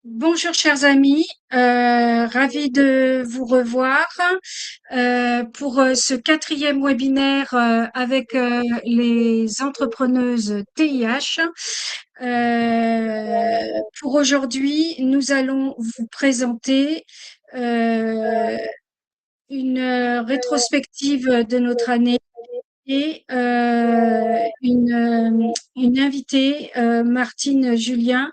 Bonjour chers amis, ravi de vous revoir pour ce quatrième webinaire avec les entrepreneuses TIH. Pour aujourd'hui, nous allons vous présenter euh, une rétrospective de notre année et une invitée, Martine Julien,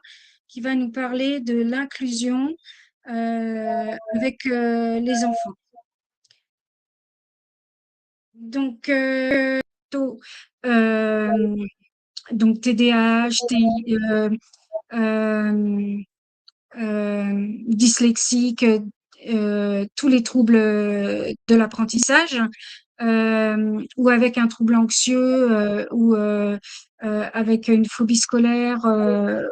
qui va nous parler de l'inclusion avec les enfants. Donc, tôt, euh, donc TDAH, euh, dyslexique, tous les troubles de l'apprentissage, ou avec un trouble anxieux, ou avec une phobie scolaire,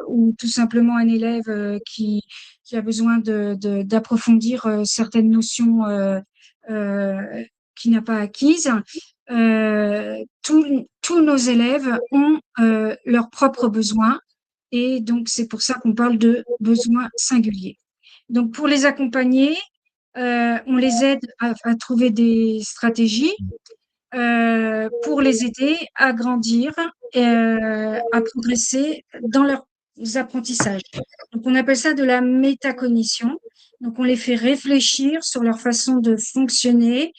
ou tout simplement un élève qui a besoin d'approfondir certaines notions qu'il n'a pas acquises. Tous nos élèves ont leurs propres besoins et donc c'est pour ça qu'on parle de besoins singuliers. Donc pour les accompagner, on les aide à trouver des stratégies pour les aider à grandir, à progresser dans leurs apprentissages. Donc, on appelle ça de la métacognition. Donc, on les fait réfléchir sur leur façon de fonctionner,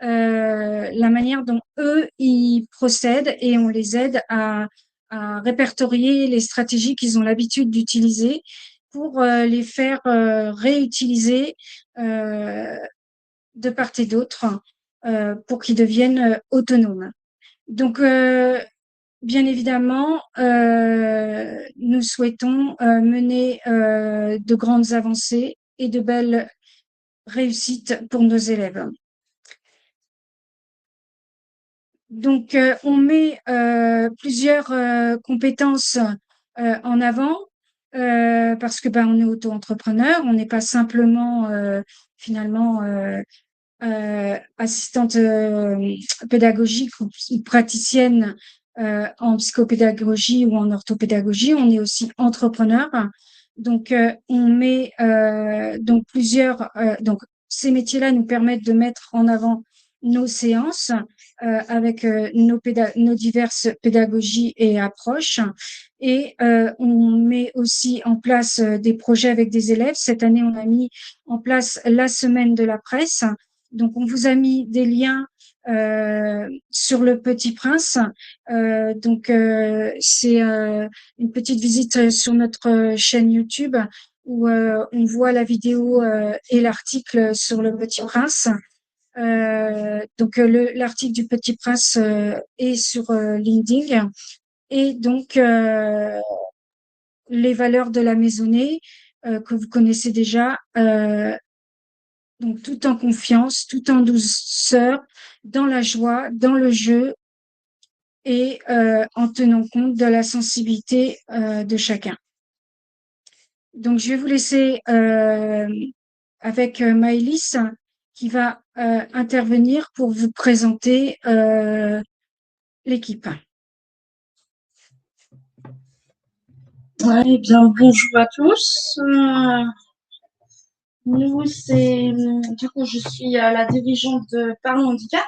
la manière dont eux, ils procèdent et on les aide à répertorier les stratégies qu'ils ont l'habitude d'utiliser pour les faire réutiliser euh, de part et d'autre pour qu'ils deviennent autonomes. Donc, bien évidemment, nous souhaitons mener de grandes avancées et de belles réussites pour nos élèves. Donc, on met plusieurs compétences en avant parce que on est auto-entrepreneur, on n'est pas simplement finalement assistante pédagogique ou praticienne en psychopédagogie ou en orthopédagogie, on est aussi entrepreneur. Donc, on met donc plusieurs. Donc, ces métiers-là nous permettent de mettre en avant nos séances avec nos diverses pédagogies et approches. Et on met aussi en place des projets avec des élèves. Cette année, on a mis en place la semaine de la presse. Donc, on vous a mis des liens sur Le Petit Prince. C'est une petite visite sur notre chaîne YouTube où on voit la vidéo et l'article sur Le Petit Prince. L'article du Petit Prince est sur LinkedIn. Et donc, les valeurs de la maisonnée que vous connaissez déjà, donc tout en confiance, tout en douceur, dans la joie, dans le jeu et en tenant compte de la sensibilité de chacun. Donc, je vais vous laisser avec Maëlys qui va intervenir pour vous présenter l'équipe. Eh bien, bonjour à tous. Du coup, je suis la dirigeante de Parlons Handicap,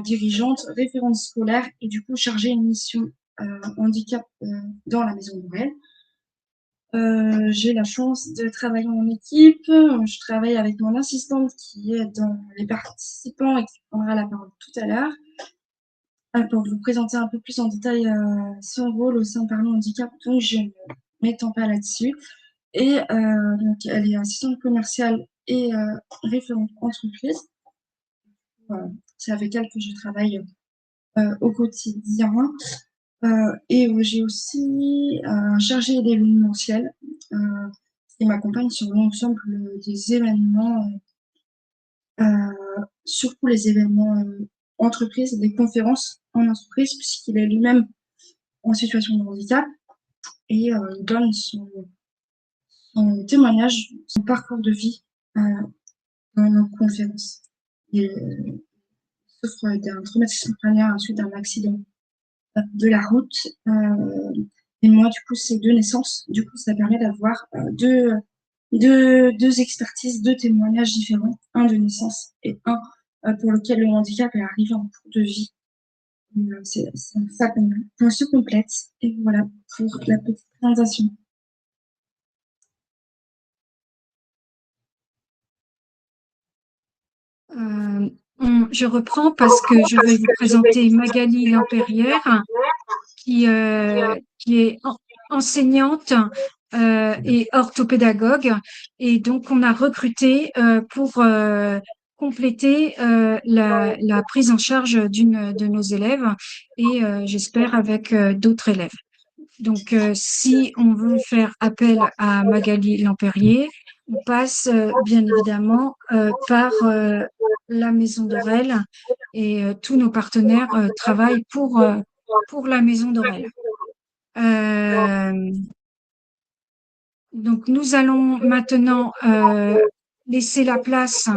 dirigeante, référente scolaire et du coup chargée de mission handicap dans la Maison Nouvelle. J'ai la chance de travailler en équipe. Je travaille avec mon assistante qui est dans les participants et qui prendra la parole tout à l'heure pour vous présenter un peu plus en détail son rôle au sein de Parlons Handicap, donc je ne m'étends pas là-dessus. Et donc, elle est assistante commerciale et référente entreprise. C'est avec elle que je travaille au quotidien. Et j'ai aussi un chargé d'événementiel qui m'accompagne sur l'ensemble des événements, surtout les événements entreprises, des conférences en entreprise, puisqu'il est lui-même en situation de handicap et il donne son témoignage, son parcours de vie dans nos conférences. Il souffre d'un traumatisme crânien suite à un accident de la route Et moi, du coup, c'est 2 naissances. Du coup, ça permet d'avoir, 2 expertises, 2 témoignages différents, un de naissance et un, pour lequel le handicap est arrivé en cours de vie. C'est ça qu'on se complète et voilà pour la petite présentation. Je reprends parce que je vais vous présenter Magali Lampérière, qui est enseignante et orthopédagogue. Et donc, on a recruté pour compléter la prise en charge d'une de nos élèves et j'espère avec d'autres élèves. Donc, si on veut faire appel à Magali Lampérière, on passe bien évidemment par la Maison d'Aurel et tous nos partenaires travaillent pour la Maison d'Aurel. Euh, donc, nous allons maintenant laisser la place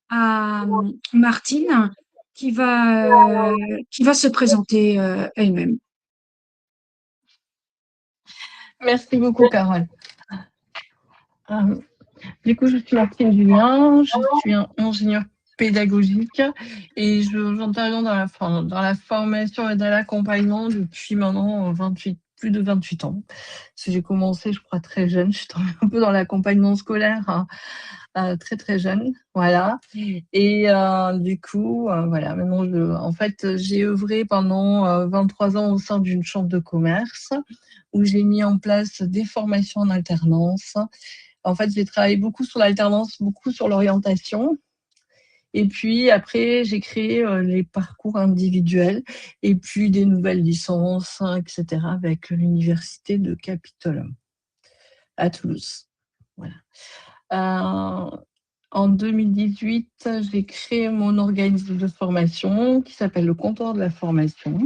à Martine qui va se présenter elle-même. Merci beaucoup, Carole. Du coup, je suis Martine Julien, je suis ingénieure pédagogique et j'interviens dans la formation et dans l'accompagnement depuis maintenant plus de 28 ans. Parce que j'ai commencé, je crois, très jeune. Je suis tombée un peu dans l'accompagnement scolaire très très jeune, voilà. Et du coup, voilà. Maintenant, en fait, j'ai œuvré pendant 23 ans au sein d'une chambre de commerce où j'ai mis en place des formations en alternance. En fait, j'ai travaillé beaucoup sur l'alternance, beaucoup sur l'orientation. Et puis après, j'ai créé les parcours individuels et puis des nouvelles licences, etc. avec l'université de Capitole à Toulouse. Voilà. En 2018, j'ai créé mon organisme de formation qui s'appelle le Comptoir de la formation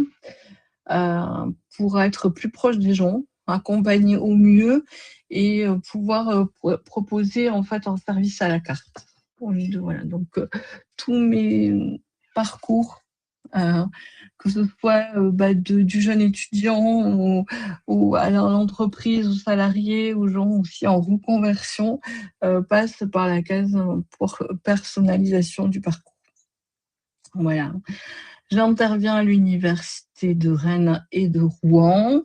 pour être plus proche des gens, accompagner au mieux et pouvoir proposer en fait un service à la carte. Voilà, donc tous mes parcours, que ce soit du jeune étudiant ou à l'entreprise, aux salariés, aux gens aussi en reconversion, passe par la case pour personnalisation du parcours. Voilà. J'interviens à l'université de Rennes et de Rouen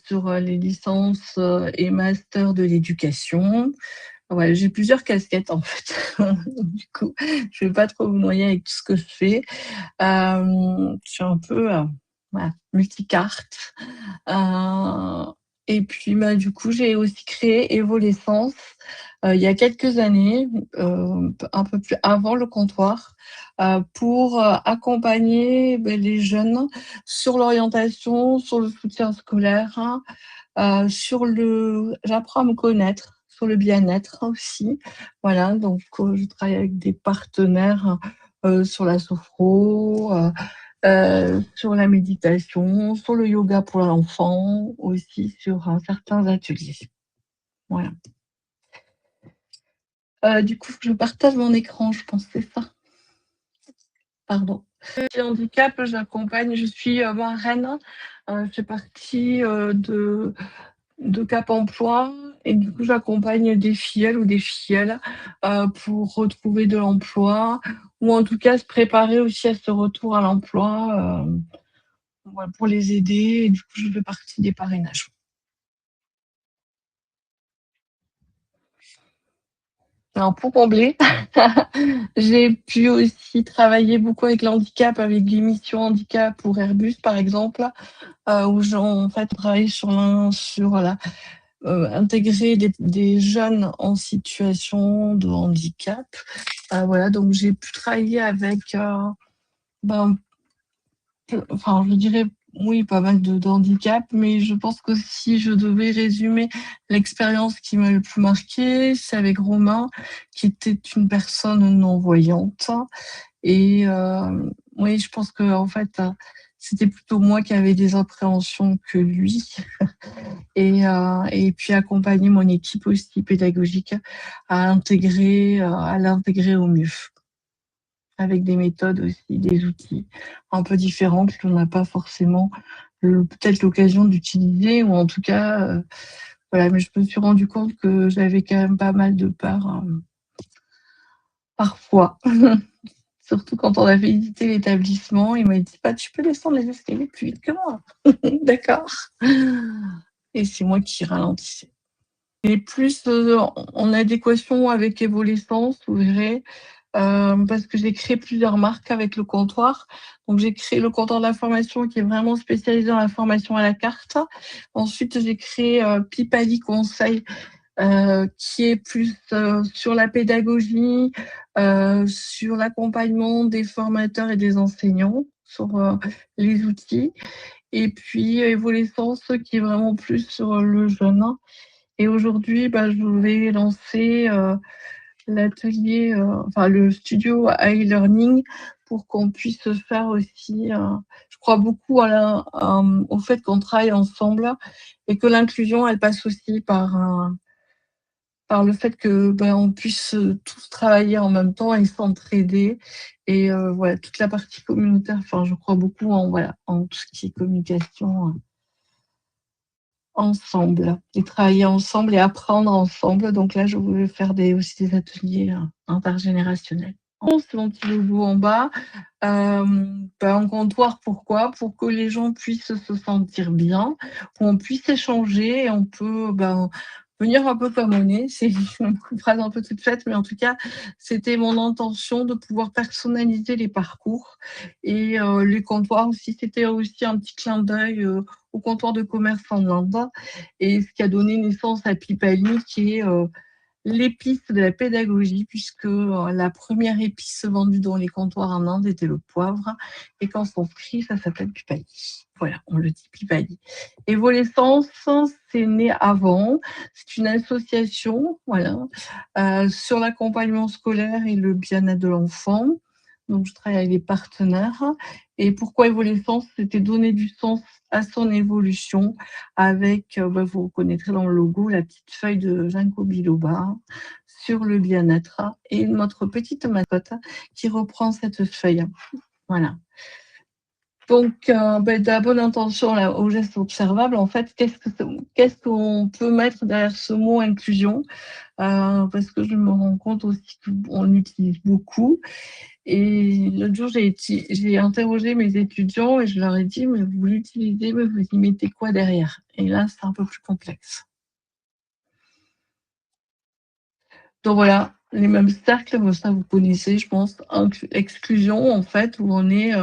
sur les licences et masters de l'éducation. Ouais, j'ai plusieurs casquettes en fait. Du coup, je ne vais pas trop vous noyer avec tout ce que je fais. Je suis un peu voilà, multicarte. Et puis, du coup, j'ai aussi créé Evolescence il y a quelques années, un peu plus avant le comptoir, pour accompagner les jeunes sur l'orientation, sur le soutien scolaire, j'apprends à me connaître, sur le bien-être aussi. Voilà, donc je travaille avec des partenaires sur la sophro, sur la méditation, sur le yoga pour l'enfant, aussi sur certains ateliers. Voilà. Du coup, je partage mon écran, je pense, c'est ça. Pardon. Le handicap, j'accompagne, je suis à Rennes, je fais partie de Cap Emploi et du coup j'accompagne des filles ou des filles pour retrouver de l'emploi ou en tout cas se préparer aussi à ce retour à l'emploi pour les aider et du coup je fais partie des parrainages. Alors pour combler, j'ai pu aussi travailler beaucoup avec l'handicap, avec des missions handicap pour Airbus par exemple, où en fait travaillé sur intégrer des jeunes en situation de handicap. Voilà, donc j'ai pu travailler avec, je dirais, oui, pas mal de handicap, mais je pense que si je devais résumer l'expérience qui m'a le plus marqué, c'est avec Romain, qui était une personne non-voyante. Et oui, je pense que en fait, c'était plutôt moi qui avais des appréhensions que lui. Et puis accompagner mon équipe aussi pédagogique à l'intégrer au mieux. avec des méthodes aussi, des outils un peu différents qu'on n'a pas forcément peut-être l'occasion d'utiliser, ou en tout cas, voilà, mais je me suis rendu compte que j'avais quand même pas mal de peur parfois. Surtout quand on avait visité l'établissement, il m'a dit bah, tu peux descendre les escaliers plus vite que moi. D'accord. Et c'est moi qui ralentissais. Et plus en adéquation avec Evolescence, vous verrez, parce que j'ai créé plusieurs marques avec le comptoir. Donc, j'ai créé le comptoir de la formation qui est vraiment spécialisé dans la formation à la carte. Ensuite, j'ai créé Pipali Conseil qui est plus sur la pédagogie, sur l'accompagnement des formateurs et des enseignants, sur les outils. Et puis, Evolescence qui est vraiment plus sur le jeune. Et aujourd'hui, je vais lancer l'atelier, enfin le studio e-learning pour qu'on puisse faire aussi, je crois beaucoup au fait qu'on travaille ensemble et que l'inclusion, elle passe aussi par le fait que on puisse tous travailler en même temps et s'entraider. Et voilà, toute la partie communautaire, enfin, je crois beaucoup en tout ce qui est communication ensemble, et travailler ensemble et apprendre ensemble. Donc là, je voulais faire aussi des ateliers intergénérationnels. C'est mon petit logo en bas. En comptoir, pourquoi? Pour que les gens puissent se sentir bien, qu'on puisse échanger et on peut venir un peu comme on est. C'est une phrase un peu toute faite, mais en tout cas, c'était mon intention de pouvoir personnaliser les parcours. Et les comptoirs aussi, c'était aussi un petit clin d'œil au comptoir de commerce en Inde, et ce qui a donné naissance à Pipali, qui est l'épice de la pédagogie, puisque la première épice vendue dans les comptoirs en Inde était le poivre, et quand on s'inscrit, ça s'appelle Pipali. Voilà, on le dit Pipali. Evolescence, c'est né avant. C'est une association, sur l'accompagnement scolaire et le bien-être de l'enfant. Donc, je travaille avec des partenaires. Et pourquoi Evolescence? C'était donner du sens à son évolution avec, vous reconnaîtrez dans le logo, la petite feuille de Ginkgo biloba sur le bien-être et notre petite mascotte qui reprend cette feuille. Voilà. Donc, de la bonne intention au geste observable, en fait, qu'est-ce qu'on peut mettre derrière ce mot inclusion? Parce que je me rends compte aussi qu'on l'utilise beaucoup. Et l'autre jour, j'ai interrogé mes étudiants et je leur ai dit, mais vous l'utilisez, mais vous y mettez quoi derrière? Et là, c'est un peu plus complexe. Donc voilà, les mêmes cercles, ça vous connaissez, je pense, exclusion, en fait, où on est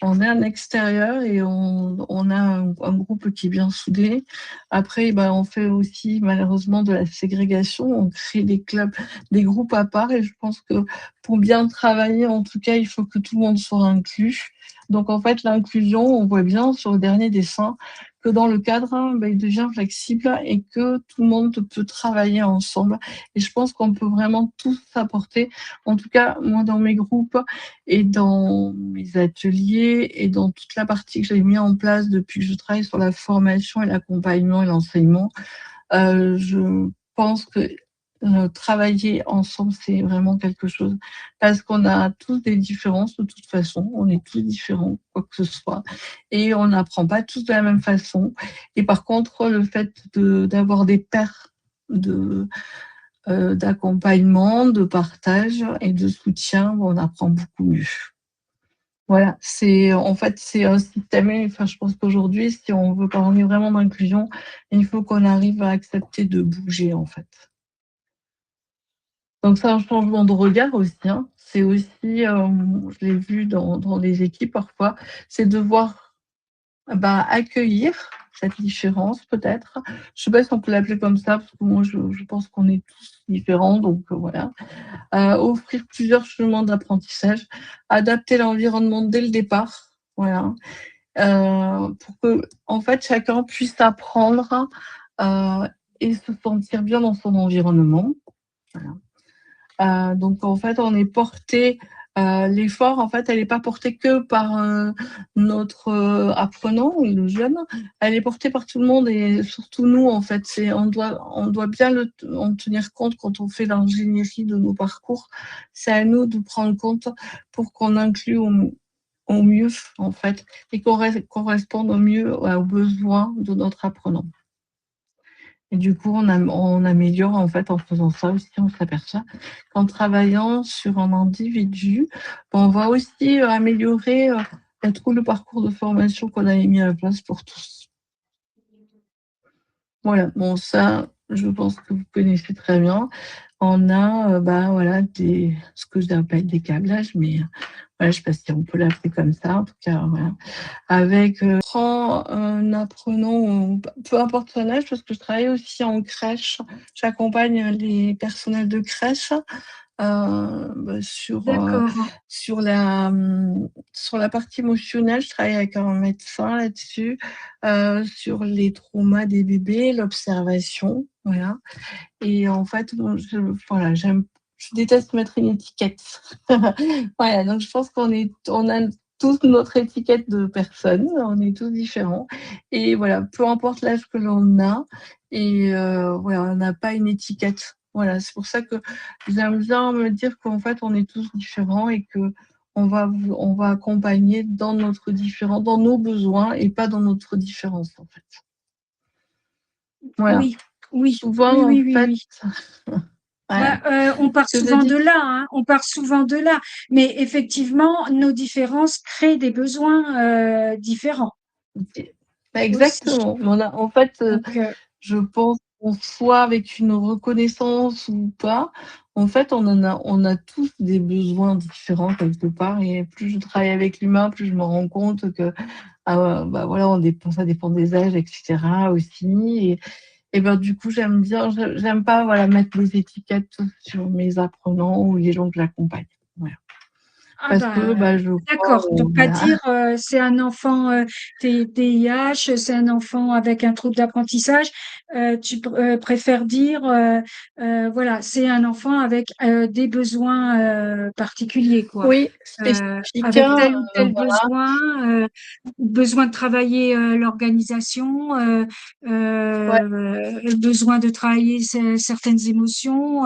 en extérieur et on a un groupe qui est bien soudé. Après, on fait aussi malheureusement de la ségrégation, on crée des clubs, des groupes à part, et je pense que pour bien travailler, en tout cas, il faut que tout le monde soit inclus. Donc en fait, l'inclusion, on voit bien sur le dernier dessin que dans le cadre, il devient flexible et que tout le monde peut travailler ensemble. Et je pense qu'on peut vraiment tous s'apporter. En tout cas, moi, dans mes groupes et dans mes ateliers et dans toute la partie que j'ai mis en place depuis que je travaille sur la formation et l'accompagnement et l'enseignement, je pense que travailler ensemble, c'est vraiment quelque chose, parce qu'on a tous des différences de toute façon, on est tous différents, quoi que ce soit, et on n'apprend pas tous de la même façon. Et par contre, le fait d'avoir des pairs d'accompagnement, de partage et de soutien, on apprend beaucoup mieux. Voilà, c'est un système. Enfin, je pense qu'aujourd'hui, si on veut parler vraiment d'inclusion, il faut qu'on arrive à accepter de bouger, en fait. Donc c'est un changement de regard aussi, hein. C'est aussi, je l'ai vu dans les équipes parfois, c'est devoir accueillir cette différence peut-être. Je sais pas si on peut l'appeler comme ça, parce que moi je pense qu'on est tous différents, donc voilà. Offrir plusieurs chemins d'apprentissage, adapter l'environnement dès le départ, voilà. Pour que en fait chacun puisse apprendre et se sentir bien dans son environnement. Voilà. Donc en fait, on est porté l'effort, en fait, elle n'est pas portée que par notre apprenant ou le jeune, elle est portée par tout le monde et surtout nous, en fait. On doit bien en tenir compte quand on fait l'ingénierie de nos parcours. C'est à nous de prendre compte pour qu'on inclue au mieux, en fait, et qu'on corresponde au mieux aux besoins de notre apprenant. Et du coup, on améliore, en fait, en faisant ça aussi, on s'aperçoit qu'en travaillant sur un individu, on va aussi améliorer tout le parcours de formation qu'on avait mis en place pour tous. Voilà, bon, ça, je pense que vous connaissez très bien. On a voilà, ce que j'appelle des câblages, mais voilà, je ne sais pas si on peut l'appeler comme ça, en tout cas, voilà. Avec un apprenant, peu importe son âge, parce que je travaille aussi en crèche, j'accompagne les personnels de crèche sur la partie émotionnelle. Je travaille avec un médecin là-dessus, sur les traumas des bébés, l'observation, voilà. Et en fait, je déteste mettre une étiquette. Voilà, donc je pense on a tous notre étiquette de personne, on est tous différents. Et voilà, peu importe l'âge que l'on a, et voilà, on n'a pas une étiquette. Voilà, c'est pour ça que j'aime bien me dire qu'en fait, on est tous différents et que on va accompagner dans notre différent, dans nos besoins et pas dans notre différence, en fait. Voilà. Oui, souvent, oui, en oui, fait, oui. ouais. On part souvent de là, hein, on part souvent de là. Mais effectivement, nos différences créent des besoins différents. Exactement. En fait, Donc, je pense qu'on soit avec une reconnaissance ou pas, en fait, on a tous des besoins différents quelque part. Et plus je travaille avec l'humain, plus je me rends compte que voilà, ça dépend des âges, etc. aussi. Et du coup, j'aime pas voilà, mettre des étiquettes sur mes apprenants ou les gens que j'accompagne. Voilà. Parce que je vois, d'accord. Donc, pas voilà. dire c'est un enfant TIH, c'est un enfant avec un trouble d'apprentissage. Préfères dire voilà, c'est un enfant avec des besoins particuliers, quoi. Oui, spécifique, Avec tel ou tel voilà, besoin de travailler l'organisation, ouais, besoin de travailler certaines émotions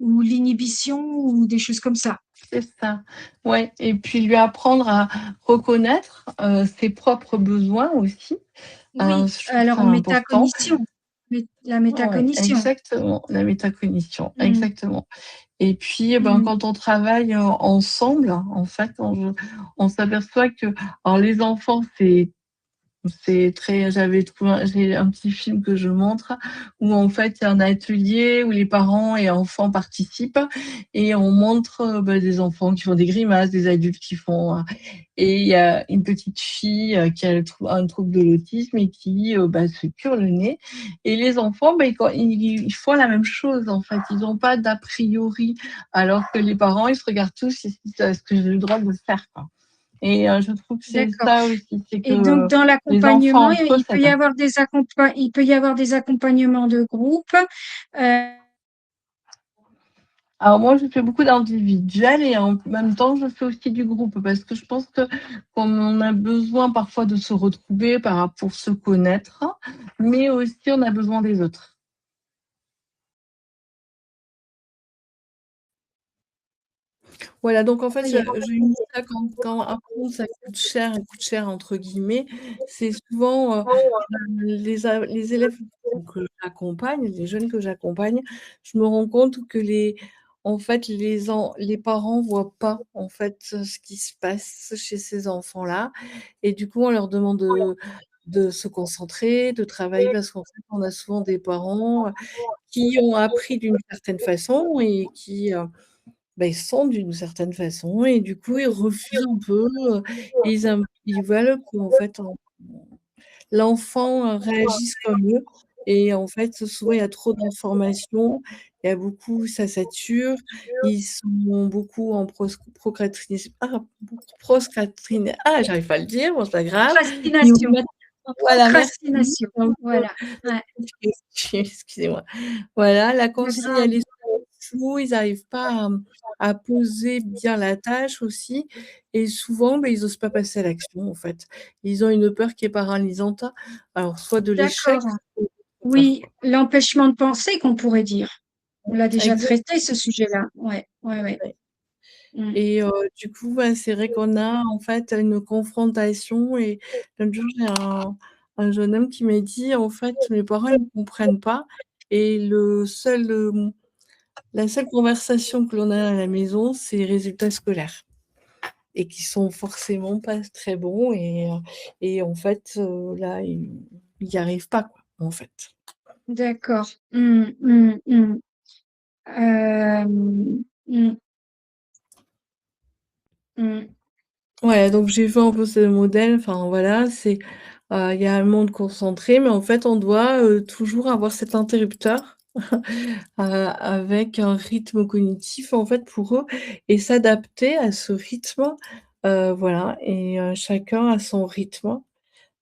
ou l'inhibition ou des choses comme ça. c'est ça. Ouais, et puis lui apprendre à reconnaître ses propres besoins aussi. Oui, Je trouve ça alors important. la Ouais, métacognition. exactement, la métacognition, Mm. exactement. Et puis, Mm. quand on travaille ensemble, en fait, on s'aperçoit que, alors les enfants, j'ai un petit film que je montre où en fait il y a un atelier où les parents et enfants participent et on montre des enfants qui font des grimaces, des adultes qui font et il y a une petite fille qui a un trouble de l'autisme et qui se cure le nez et les enfants ils font la même chose en fait, ils n'ont pas d'a priori alors que les parents ils se regardent tous et se disent est-ce que j'ai le droit de le faire quoi. Et je trouve que c'est D'accord. ça aussi, c'est Et donc, que dans les enfants l'accompagnement, entre eux il peut y s'adaptent. avoir il peut y avoir des accompagnements de groupe. Euh, Alors moi, je fais beaucoup d'individuels et en même temps, je fais aussi du groupe parce que je pense que comme on a besoin parfois de se retrouver pour se connaître, mais aussi on a besoin des autres. Voilà, donc en fait, il y a- je mis ça quand apprendre ça coûte cher entre guillemets, c'est souvent, les élèves que j'accompagne, les jeunes que j'accompagne, je me rends compte que en fait, les parents voient pas, en fait, ce qui se passe chez ces enfants-là et du coup, on leur demande de se concentrer, de travailler parce qu'en fait, on a souvent des parents, qui ont appris d'une certaine façon et qui, ils sont d'une certaine façon et du coup, ils refusent un peu, et ils veulent qu'en fait, l'enfant réagisse comme eux et en fait, souvent, il y a trop d'informations, il y a beaucoup ça sature, ils sont beaucoup en j'arrive pas à le dire, bon, c'est pas grave. Ils vont Procrastination. mettre En voilà, merci. procrastination. Voilà. Ouais. Excusez-moi. Voilà, la Pas grave. consigne, elle est flou, ils n'arrivent pas à poser bien la tâche aussi et souvent, ils osent pas passer à l'action, en fait. Ils ont une peur qui est paralysante, alors soit de l'échec, D'accord. soit d'autres peurs, Oui, quoi. l'empêchement de penser qu'on pourrait dire. On l'a déjà Exact, traité ce sujet-là. Ouais, ouais, ouais. ouais. Mmh. Et du coup, c'est vrai qu'on a, en fait, une confrontation et l'autre jour, j'ai un jeune homme qui m'a dit: «En fait, mes parents, ils ne comprennent pas et la seule conversation que l'on a à la maison, c'est les résultats scolaires et qui sont forcément pas très bons et en fait, là, il y arrive pas, quoi, en fait». D'accord. Mmh, mmh, mmh. Mmh, mmh. Ouais, donc j'ai fait un peu ce modèle, enfin voilà, il y a un monde concentré, mais en fait, on doit, toujours avoir cet interrupteur, avec un rythme cognitif, en fait, pour eux et s'adapter à ce rythme, voilà et chacun a son rythme,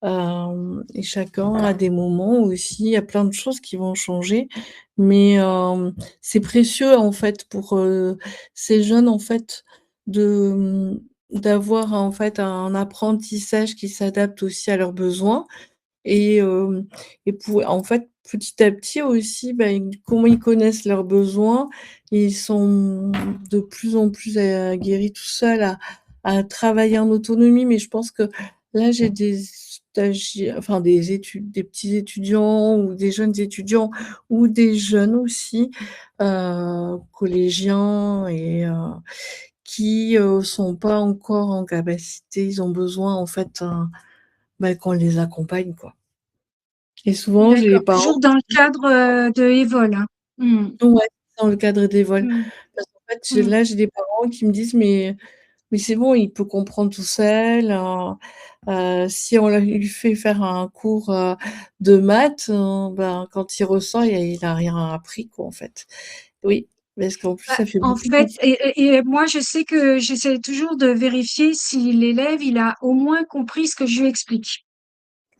et chacun a des moments aussi, il y a plein de choses qui vont changer, mais c'est précieux, en fait, pour, ces jeunes, en fait, de, d'avoir, en fait, un apprentissage qui s'adapte aussi à leurs besoins et pour en fait, petit à petit aussi, comment ils connaissent leurs besoins, ils sont de plus en plus, aguerris tout seuls à travailler en autonomie. Mais je pense que là, j'ai des enfin des petits étudiants ou des jeunes étudiants ou des jeunes aussi, collégiens et qui, sont pas encore en capacité. Ils ont besoin en fait, qu'on les accompagne, quoi. Et souvent, j'ai les D'accord. parents Toujours dans le cadre, de Evol, hein? Mmh. ouais, dans le cadre des vols. Mmh. Parce qu'en fait, Mmh. j'ai des parents qui me disent: «Mais c'est bon, il peut comprendre tout seul, si on lui fait faire un cours, de maths, quand il ressort, il a rien appris, quoi, en fait». Oui, parce qu'en plus, Bah, ça fait en beaucoup fait de et moi, je sais que j'essaie toujours de vérifier si l'élève, il a au moins compris ce que je lui explique.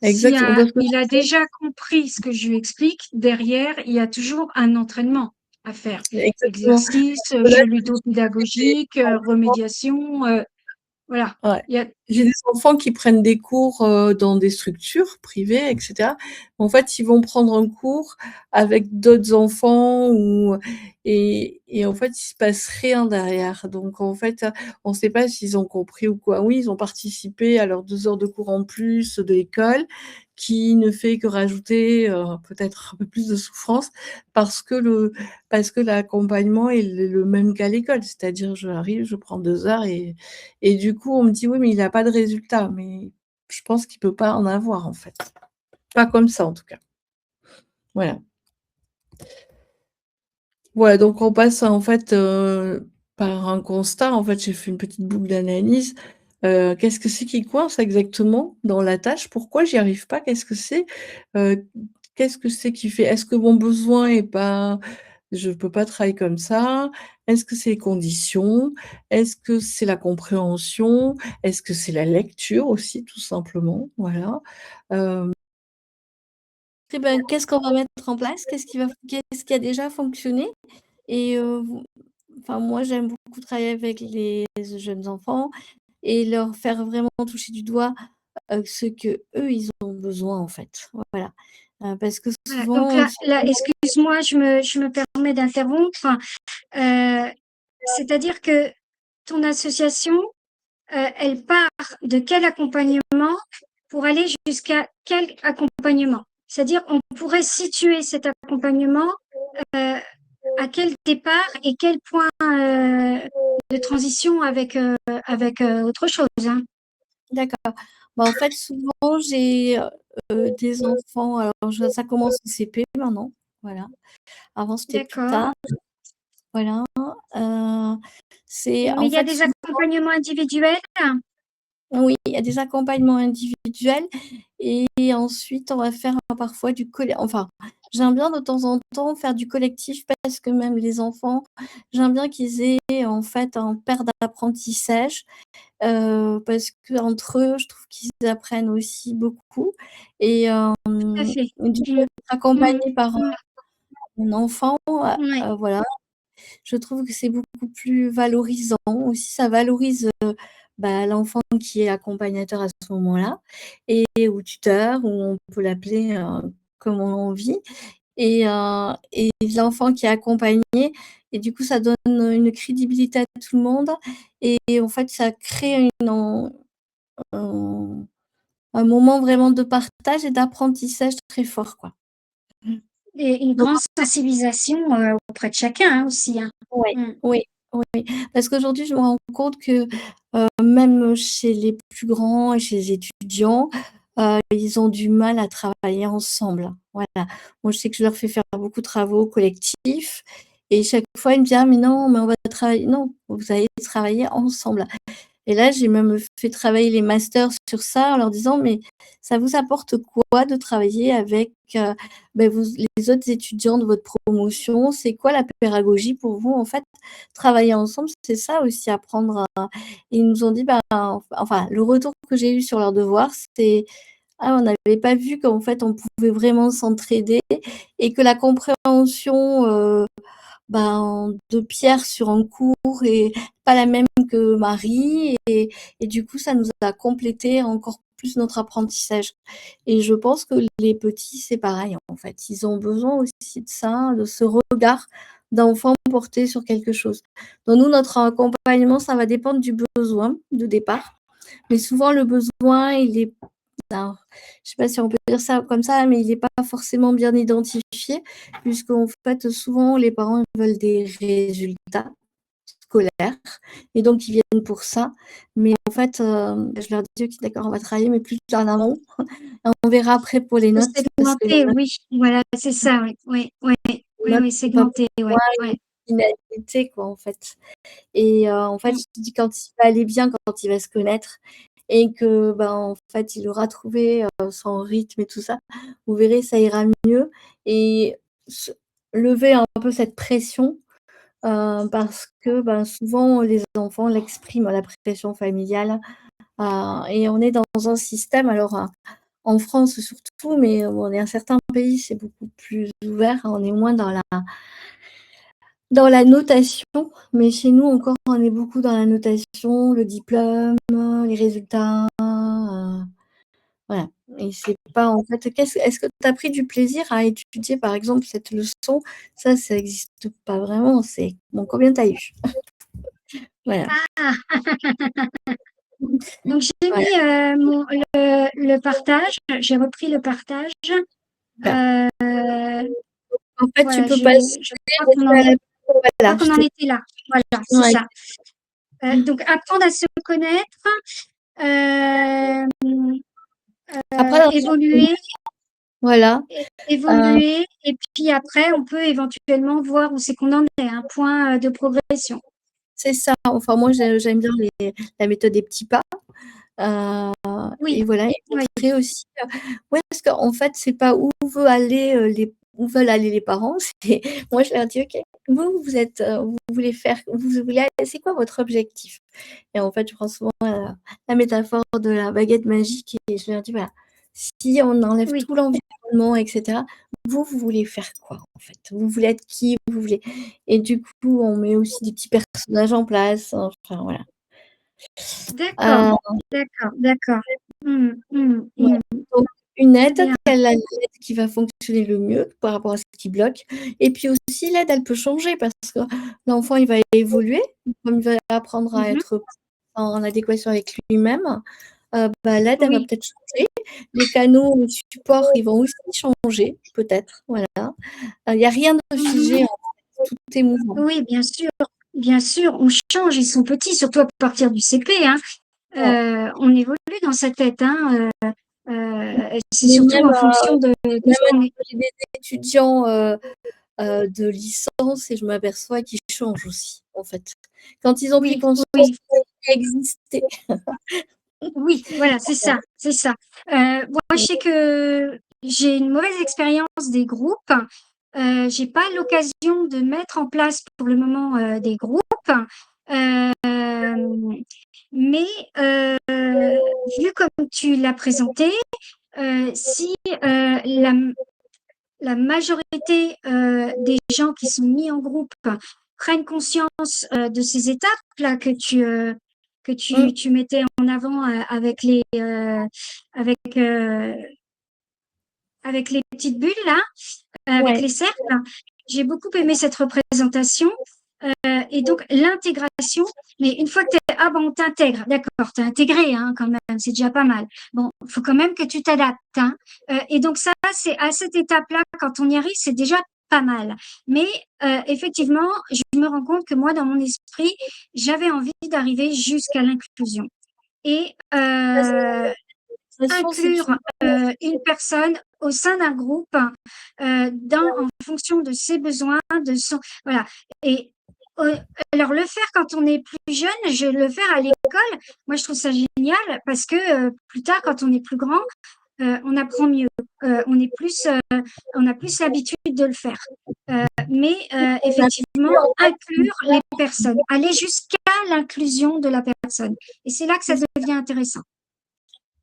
Si exactement, parce que il a déjà compris ce que je lui explique, derrière, il y a toujours un entraînement à faire. exactement. Exercice, Là, jeu j'ai des ludopédagogique, remédiation, voilà. ouais. Il y a J'ai des enfants qui prennent des cours, dans des structures privées et cetera. En fait, ils vont prendre un cours avec d'autres enfants ou et en fait, il se passe rien derrière. Donc en fait, on sait pas s'ils ont compris ou quoi. Oui, ils ont participé à leurs 2 heures de cours en plus de l'école, qui ne fait que rajouter, peut-être un peu plus de souffrance parce que l'accompagnement est le même qu'à l'école. C'est-à-dire, j'arrive, je prends 2 heures et du coup, on me dit: «Oui, mais il a pas de résultat». Mais je pense qu'il peut pas en avoir, en fait. Pas comme ça, en tout cas. Voilà. Voilà, donc on passe, en fait, par un constat. En fait, j'ai fait une petite boucle d'analyse. Qu'est-ce que c'est qui coince exactement dans la tâche? Pourquoi j'y arrive pas? Heu, qu'est-ce que c'est qui fait est-ce que mon besoin est pas je peux pas travailler comme ça? Est-ce que c'est les conditions? Est-ce que c'est la compréhension? Est-ce que c'est la lecture aussi, tout simplement? Voilà. Hem Et ben, qu'est-ce qu'on va mettre en place? Qu'est-ce qui a déjà fonctionné? Et enfin, moi, j'aime beaucoup travailler avec les jeunes enfants et leur faire vraiment toucher du doigt, ce qu'eux, ils ont besoin, en fait. Voilà. Parce que voilà, donc souvent, là, excuse-moi, je me permets d'interrompre. Heu, c'est-à-dire que ton association, elle part de quel accompagnement pour aller jusqu'à quel accompagnement? C'est-à-dire, on pourrait situer cet accompagnement, heu, à quel départ et quel point, de transition avec autre chose, hein? d'accord. Bah, en fait, souvent, j'ai, des enfants alors je ça commence au CP maintenant, voilà. Avant, c'était plus D'accord. tard, voilà. Heu, c'est Mais en il y a fait, des souvent accompagnements individuels? oui, il y a des accompagnements individuels et ensuite on va faire parfois enfin, j'aime bien de temps en temps faire du collectif parce que même les enfants, j'aime bien qu'ils aient en fait un paire d'apprentissage, parce qu'entre eux, je trouve qu'ils apprennent aussi beaucoup et Tout à fait. du coup, Mmh. être Mmh. accompagné par Mmh. un enfant, Ouais. voilà, je trouve que c'est beaucoup plus valorisant. Aussi, ça valorise l'enfant qui est accompagnateur à ce moment-là, ou tuteur, ou on peut l'appeler comme on a envie, et l'enfant qui est accompagné. Et du coup, ça donne une crédibilité à tout le monde. Et en fait, ça crée un moment vraiment de partage et d'apprentissage très fort, quoi. Et une Donc, grande sensibilisation auprès de chacun hein, aussi. Hein. ouais, Mm. oui, oui. Parce qu'aujourd'hui, je me rends compte que même chez les plus grands et chez les étudiants, ils ont du mal à travailler ensemble. Voilà. Moi, je sais que je leur fais faire beaucoup de travaux collectifs. Et chaque fois, ils me disent, ah, mais non, mais on va travailler. Non, vous allez travailler ensemble. Et là, j'ai même fait travailler les masters sur ça en leur disant, mais ça vous apporte quoi de travailler avec les autres étudiants de votre promotion? C'est quoi la pédagogie pour vous? En fait, travailler ensemble, c'est ça aussi, apprendre à... Et ils nous ont dit, enfin, le retour que j'ai eu sur leurs devoirs, c'est, ah, on n'avait pas vu qu'en fait, on pouvait vraiment s'entraider et que la compréhension de Pierre sur un cours est pas la même que Marie, et du coup ça nous a complété encore plus notre apprentissage. Et je pense que les petits c'est pareil en fait, ils ont besoin aussi de ça, de ce regard d'enfant porté sur quelque chose. Donc nous, notre accompagnement, ça va dépendre du besoin de départ, mais souvent le besoin il est, alors, je ne sais pas si on peut dire ça comme ça, mais il n'est pas forcément bien identifié, puisqu'en fait, souvent, les parents veulent des résultats scolaires, et donc ils viennent pour ça. Mais en fait, je leur dis, ok, d'accord, on va travailler, mais plus en amont. On verra après pour les Faut notes, parce que segmenter, oui, voilà, c'est ça, oui, oui, oui, les oui, notes, oui, c'est pas segmenter, pour oui, moi une oui. finalité, quoi, en fait. Et en fait, Mm. je dis quand il va aller bien, quand il va se connaître, et que en fait, il aura trouvé son rythme et tout ça, vous verrez, ça ira mieux. Et lever un peu cette pression, parce que souvent, les enfants l'expriment, la pression familiale. Et on est dans un système, alors en France surtout, mais dans certains pays, c'est beaucoup plus ouvert. On est moins dans la notation, mais chez nous encore, on est beaucoup dans la notation, le diplôme, les résultats, voilà. Et c'est pas en fait, est-ce que tu as pris du plaisir à étudier, par exemple, cette leçon? Ça existe pas vraiment, c'est bon, combien tu as eu? Voilà. Ah, donc j'ai Voilà, mis le partage, j'ai repris le partage. super. Euh, En fait, tu voilà, peux passer, je crois qu'on en est, je voilà, crois qu'on en était là. Voilà, c'est ouais, ça. Donc apprendre à se connaître, euh, après dans son évoluer, voilà, évoluer, et puis après, on peut éventuellement voir où c'est qu'on en est, un point de progression. c'est ça. Enfin, moi, j'aime bien la méthode des petits pas. Oui, Et voilà, et oui, montrer aussi, ouais, parce qu'en fait, c'est pas où veulent aller les parents. C'est moi, je leur dis: «OK, vous êtes, vous voulez faire, vous voulez c'est quoi votre objectif?» Et en fait, je prends souvent la métaphore de la baguette magique, et je leur dis: «Voilà, si on enlève oui. tout l'environnement et cetera, vous voulez faire quoi, en fait? Vous voulez être qui? Vous voulez...» Et du coup, on met aussi des petits personnages en place, enfin voilà. D'accord, Heu d'accord, d'accord. Ouais, Mmh. donc une Très aide, bien. l'aide qui va fonctionner le mieux par rapport à ce qui bloque, et puis aussi l'aide, elle peut changer parce que l'enfant, il va évoluer, comme il va apprendre à Mhm. être en adéquation avec lui-même, l'aide, elle va Oui, peut-être changer. Les canaux, le support, ils vont aussi changer peut-être, voilà. Il y a rien de mhm. figé, en fait, tout est mouvant. Oui, bien sûr, on change, ils sont petits, surtout à partir du CP, hein. Ouais. On évolue dans sa tête, hein. C'est Mais surtout même, en fonction de même ce qu'on est. j'ai des étudiants, de licence, et je m'aperçois qu'ils changent aussi, en fait. Quand ils ont pris Oui, conscience oui, qu'ils existaient. oui, voilà, c'est ça, c'est ça. Moi, je sais que j'ai une mauvaise expérience des groupes. J'ai pas l'occasion de mettre en place pour le moment des groupes. Euh, mais vu comme tu l'as présenté, si la majorité des gens qui sont mis en groupe prennent conscience de ces étapes-là que tu mettais en avant avec avec les petites bulles là, avec Ouais. les cercles. J'ai beaucoup aimé cette représentation. Et donc l'intégration, mais une fois que on t'intègre, d'accord, t'es intégré quand même, c'est déjà pas mal. Bon, faut quand même que tu t'adaptes. Et donc ça, c'est à cette étape-là, quand on y arrive, c'est déjà pas mal. Mais effectivement, je me rends compte que moi, dans mon esprit, j'avais envie d'arriver jusqu'à l'inclusion. Et inclure une personne au sein d'un groupe en fonction de ses besoins, de son voilà. Et alors le faire quand on est plus jeune, je le faire à l'école, moi je trouve ça génial parce que plus tard, quand on est plus grand, on apprend mieux, on a plus l'habitude de le faire. Mais effectivement, inclure les personnes, aller jusqu'à l'inclusion de la personne. Et c'est là que ça devient intéressant.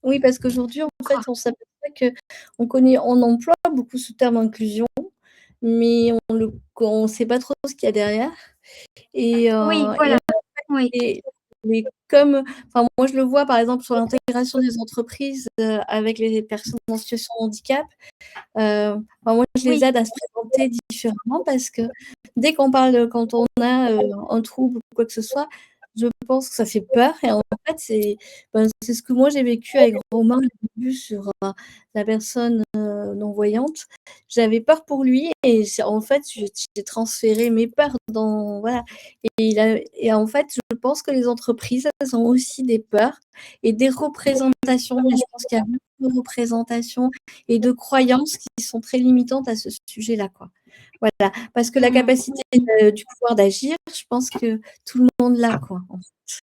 Oui, parce qu'aujourd'hui, en fait, on s'aperçoit qu'on emploie beaucoup ce terme inclusion, mais on ne sait pas trop ce qu'il y a derrière. Et, Oui, voilà. Oui. et comme, enfin, moi, je le vois, par exemple, sur l'intégration des entreprises avec les personnes en situation de handicap. Moi, je les aide à se présenter différemment parce que dès qu'on parle, quand on a un trouble ou quoi que ce soit, je pense que ça fait peur. Et en fait, c'est ce que moi j'ai vécu avec Romain au début sur la personne non-voyante. J'avais peur pour lui et en fait, j'ai transféré mes peurs dans. Voilà. Et en fait, je pense que les entreprises, elles ont aussi des peurs et des représentations. Mais je pense qu'il y a beaucoup de représentations et de croyances qui sont très limitantes à ce sujet-là, quoi. Voilà, parce que la capacité du pouvoir d'agir, je pense que tout le monde l'a, quoi. En fait.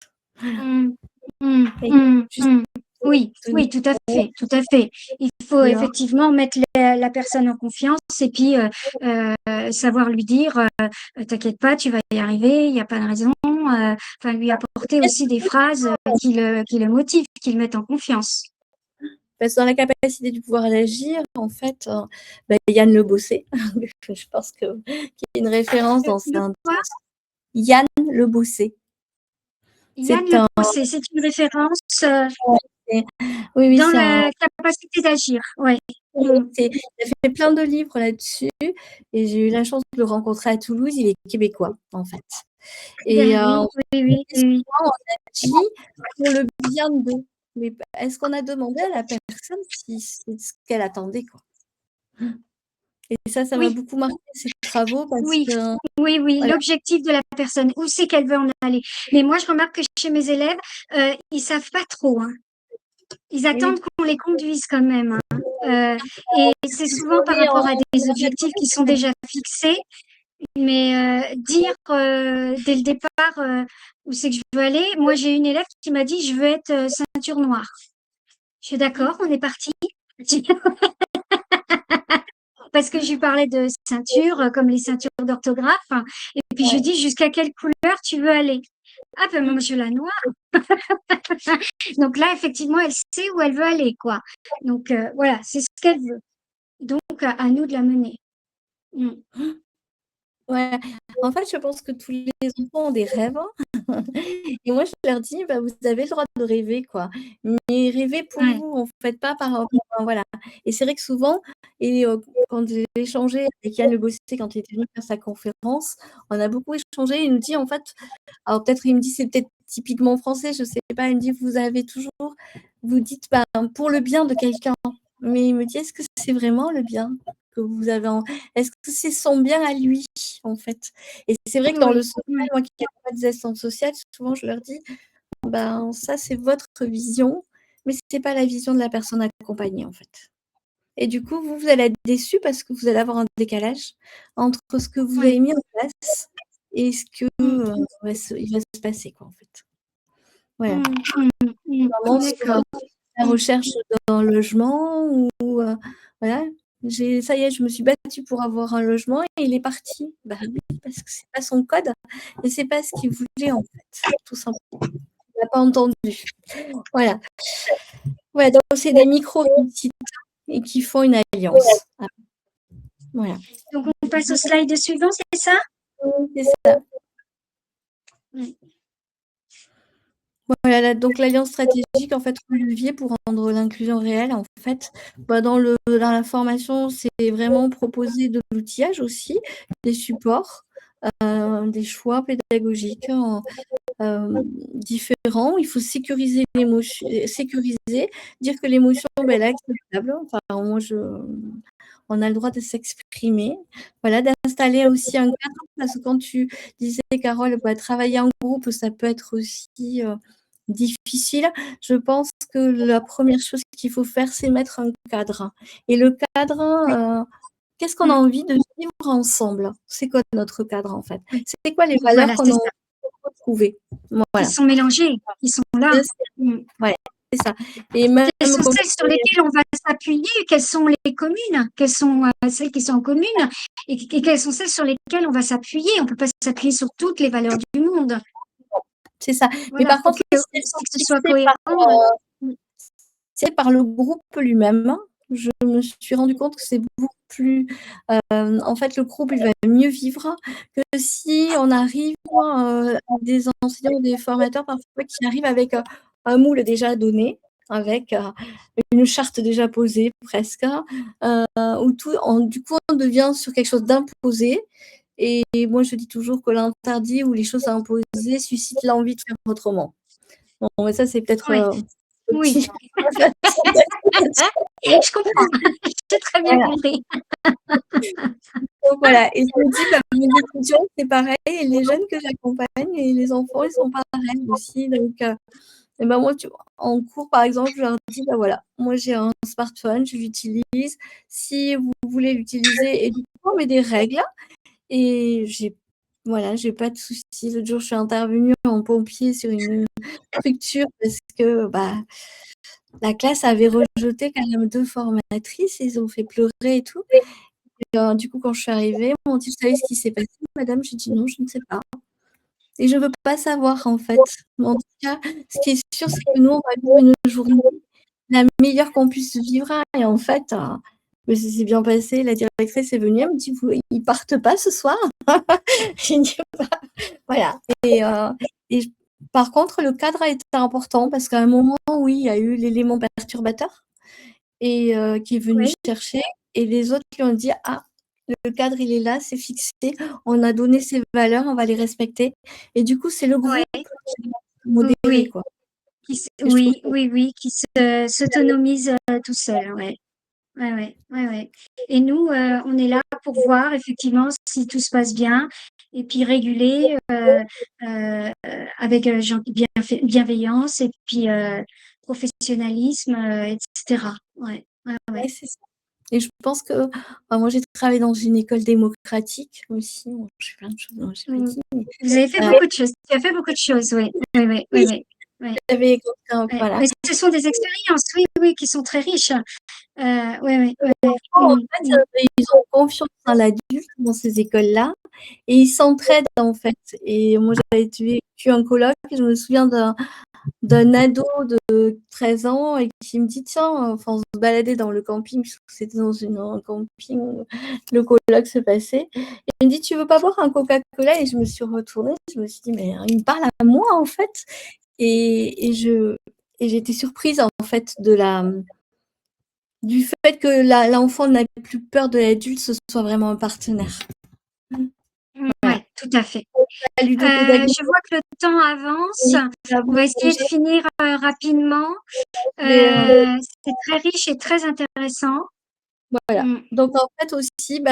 Oui, oui, tout à fait, tout à fait. Il faut effectivement mettre la personne en confiance et puis savoir lui dire, t'inquiète pas, tu vas y arriver, il n'y a pas de raison. Enfin, lui apporter aussi des phrases qui le motivent, qui le mettent en confiance. Parce que dans la capacité du pouvoir d'agir, en fait, Yann Le Bossé, je pense qu'il y a une référence dans ça. Yann Le Bossé. Yann Le Bossé, c'est une référence oui, dans la capacité d'agir. Ouais. Il a fait plein de livres là-dessus et j'ai eu la chance de le rencontrer à Toulouse. Il est québécois, en fait. Et oui. On a dit pour le bien de. Mais est-ce qu'on a demandé à la personne si c'est ce qu'elle attendait, quoi. Et ça m'a beaucoup marqué, ces travaux, parce que. Oui, voilà. L'objectif de la personne, où c'est qu'elle veut en aller. Mais moi, je remarque que chez mes élèves, ils savent pas trop. Ils attendent qu'on les conduise quand même. Et c'est souvent par rapport à des objectifs qui sont déjà fixés. Mais dire dès le départ où c'est que je veux aller. Moi, j'ai une élève qui m'a dit, je veux être ceinture noire. Je suis d'accord, on est parti. Parce que je lui parlais de ceinture, comme les ceintures d'orthographe. Et puis, je lui dis, jusqu'à quelle couleur tu veux aller? Ah, ben moi, je veux la noire. Donc là, effectivement, elle sait où elle veut aller, quoi. Donc, voilà, c'est ce qu'elle veut. Donc, à nous de la mener. Ouais, en fait, je pense que tous les enfants ont des rêves. Et moi, je leur dis, vous avez le droit de rêver, quoi. Mais rêvez pour vous, en fait, pas par rapport. Voilà. Et c'est vrai que souvent, quand j'ai échangé avec Yann Le Bossé, quand il était venu faire sa conférence, on a beaucoup échangé. Il nous dit, en fait, alors peut-être, il me dit, c'est peut-être typiquement français, je sais pas. Il me dit, vous dites, pour le bien de quelqu'un. Mais il me dit, est-ce que c'est vraiment le bien que vous avez Est-ce que c'est son bien à lui, en fait? Et c'est vrai que dans le social, moi qui n'ai pas des assistantes sociales, souvent je leur dis, ça c'est votre vision, mais ce n'est pas la vision de la personne accompagnée, en fait. Et du coup, vous allez être déçus parce que vous allez avoir un décalage entre ce que vous avez mis en place et ce que il va se passer, quoi, en fait. Voilà. Vraiment sur la recherche d'un logement ou voilà. Ça y est, je me suis battue pour avoir un logement et il est parti. Oui, parce que c'est pas son code et c'est pas ce qu'il voulait, en fait, tout simplement. Il n'a pas entendu. Voilà. Ouais, donc c'est des micro-réussites et qui font une alliance. Voilà. Donc on passe au slide suivant, c'est ça? C'est ça. Oui. Voilà, donc l'alliance stratégique, en fait, un levier pour rendre l'inclusion réelle, en fait. Dans la formation, c'est vraiment proposer de l'outillage aussi, des supports, des choix pédagogiques différents. Il faut sécuriser l'émotion, dire que l'émotion, elle est acceptable. Enfin, on a le droit de s'exprimer. Voilà, d'installer aussi un cadre, parce que quand tu disais, Carole, travailler en groupe, ça peut être aussi difficile. Je pense que la première chose qu'il faut faire, c'est mettre un cadre. Et le cadre, qu'est-ce qu'on a envie de vivre ensemble? C'est quoi notre cadre, en fait? C'est quoi les valeurs Voilà, qu'on c'est a ça. envie de retrouver? Ils Voilà. sont mélangés, ils sont là. Bien sûr. Ouais, c'est ça. Et même Quelles sont comme celles sur lesquelles on va s'appuyer? Quelles sont les communes? Quelles sont celles qui sont en commune? Et quelles sont celles sur lesquelles on va s'appuyer? On ne peut pas s'appuyer sur toutes les valeurs du monde. c'est ça. Mais Voilà, par faut contre, que si elles sont ce soit fixées cohérent. c'est par le groupe lui-même, je me suis rendu compte que c'est beaucoup plus. En fait, le groupe, il va mieux vivre que si on arrive des enseignants ou des formateurs parfois qui arrivent avec un moule déjà donné, avec une charte déjà posée presque, où du coup, on devient sur quelque chose d'imposé. Et moi, je dis toujours que l'interdit ou les choses à imposer suscitent l'envie de faire autrement. Bon, mais ça, c'est peut-être Oui. petit. Je comprends. J'ai très bien compris. Donc voilà, et je me dis, mon étudiant, c'est pareil, et les jeunes que j'accompagne et les enfants, ils sont pareils aussi. Donc, et moi, en cours, par exemple, je leur dis, voilà, moi j'ai un smartphone, je l'utilise. Si vous voulez l'utiliser, et du coup, on met des règles. Et j'ai pas de soucis. L'autre jour, je suis intervenue en pompier sur une structure parce que la classe avait rejeté quand même 2 formatrices, ils ont fait pleurer et tout. Et du coup, quand je suis arrivée, ils m'ont dit: «Vous savez ce qui s'est passé, madame?» J'ai dit: «Non, je ne sais pas». Et je ne veux pas savoir, en fait. Mais en tout cas, ce qui est sûr, c'est que nous, on va vivre une journée la meilleure qu'on puisse vivre. Et en fait, ça s'est bien passé. La directrice est venue, elle me dit: «Ils partent pas ce soir?» J'ai dit: voilà. Et par contre, le cadre a été important parce qu'à un moment, oui, il y a eu l'élément perturbateur et qui est venu chercher, et les autres qui ont dit: «Ah, le cadre, il est là, c'est fixé, on a donné ces valeurs, on va les respecter». Et du coup, c'est le groupe qui va modérer, Oui. quoi. Oui, qui s'autonomise tout seul, ouais. Ouais. Et nous, on est là pour voir effectivement si tout se passe bien et puis réguler avec bienveillance et puis professionnalisme, etc. Ouais. Ouais, c'est ça. Et je pense que moi, j'ai travaillé dans une école démocratique aussi. Bon, je fais plein de choses, non, j'ai pas dit. Vous avez fait beaucoup de choses. Tu as fait beaucoup de choses, oui. Oui, j'avais voilà. Mais ce sont des expériences, oui, qui sont très riches. Oui. En fait, ils ont confiance en l'adulte dans ces écoles-là et ils s'entraident, en fait. Et moi, j'avais vécu un colloque et je me souviens d'un ado de 13 ans et qui me dit: «Tiens», enfin, on se baladait dans le camping, parce que c'était dans un camping où le colloque se passait. Et il me dit: «Tu veux pas boire un Coca-Cola?» Et je me suis retournée, je me suis dit: «Mais il me parle à moi, en fait». Et j'étais surprise, en fait, du fait que l'enfant n'a plus peur de l'adulte, ce soit vraiment un partenaire. Oui, tout à fait. La ludopédagogie, Je vois que le temps avance. On va essayer de finir rapidement. C'est très riche et très intéressant. voilà. Donc en fait aussi,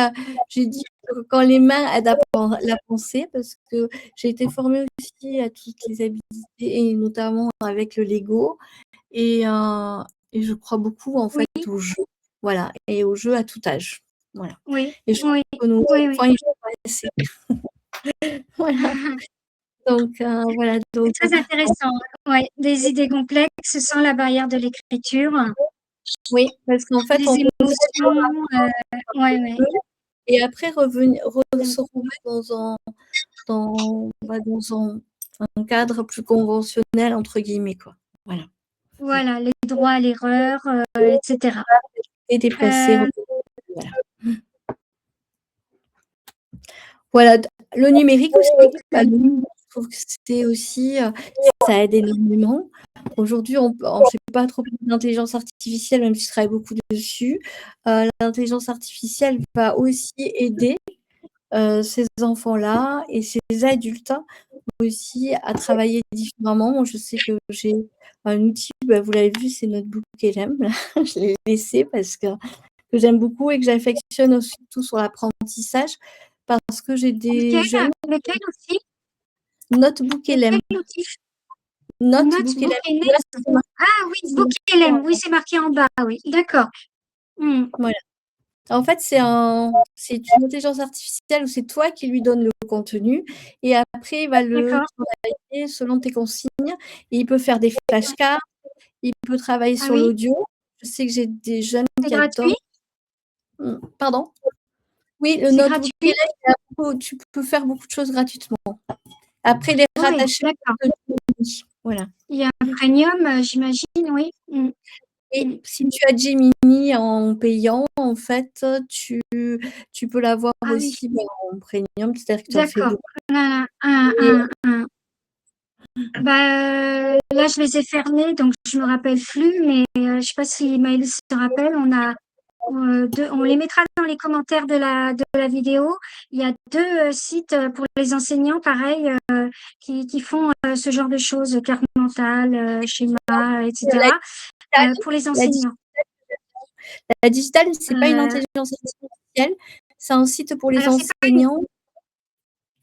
j'ai dit que quand les mains aident à la pensée, parce que j'ai été formée aussi à toutes les habiletés et notamment avec le Lego et je crois beaucoup en fait au jeu. Voilà, et au jeu à tout âge. Voilà. Et je trouve que nos enfants, ils jouent pas assez. Voilà. Donc voilà, donc C'est très intéressant. Ouais, des idées complexes sans la barrière de l'écriture, oui, parce qu'en fait, des on peut émotions. Ouais. et après revenir se remettre dans un cadre plus «conventionnel» entre guillemets, quoi. Voilà. Voilà, les droits à l'erreur, etc. Et déplacer, voilà. Voilà, Le numérique aussi, le numérique, je trouve que c'est aussi, ça aide énormément. Aujourd'hui, je ne sais pas trop d'intelligence artificielle, même si je travaille beaucoup dessus. L'intelligence artificielle va aussi aider ces enfants-là et ces adultes aussi à travailler différemment. Moi, je sais que j'ai un outil, vous l'avez vu, c'est Notebook LM. Je l'ai laissé parce que j'aime beaucoup et que j'affectionne surtout sur l'apprentissage parce que j'ai des jeunes. Lequel aussi? Notebook LM. Quel outil? Notebook LM. Ah oui, Book LM. Oui, c'est marqué en bas. Oui, d'accord. Voilà. En fait, c'est une intelligence artificielle où c'est toi qui lui donnes le contenu et après, il va le travailler selon tes consignes. Et il peut faire des flashcards, il peut travailler sur l'audio. Je sais que j'ai des jeunes qui adorent. Pardon? Oui, le Notebook LM, tu peux faire beaucoup de choses gratuitement. Après, les rattacher. Voilà. Il y a un premium, j'imagine, oui. Et si tu as Gemini en payant, en fait, tu peux l'avoir aussi en premium, c'est-à-dire que tu en fais beaucoup. Là, je les ai fermés, donc je me rappelle plus, mais je sais pas si Maëlle se rappelle. On les mettra dans les commentaires de la vidéo. Il y a 2 sites pour les enseignants, pareil, qui font ce genre de choses, carte mentale, schéma, etc. Pour les enseignants. La digitale, c'est pas une intelligence artificielle, c'est un site pour les enseignants.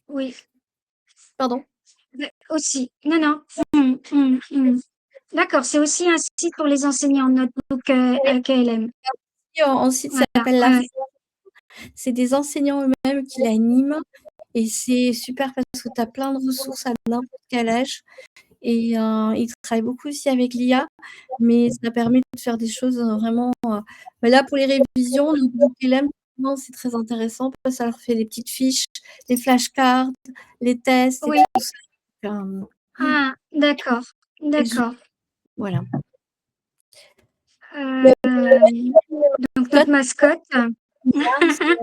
Oui. Pardon? Aussi. Non. D'accord, c'est aussi un site pour les enseignants, Notebook KLM. Un site s'appelle La Force. C'est des enseignants eux-mêmes qui l'animent et c'est super parce que tu as plein de ressources à n'importe quel âge. Et ils travaillent beaucoup aussi avec l'IA, mais ça permet de faire des choses vraiment. Mais là, pour les révisions, Notebook LM, c'est très intéressant parce que ça leur fait des petites fiches, des flashcards, les tests et tout ça. Ah, d'accord. Voilà. Donc, notre mascotte. La mascotte,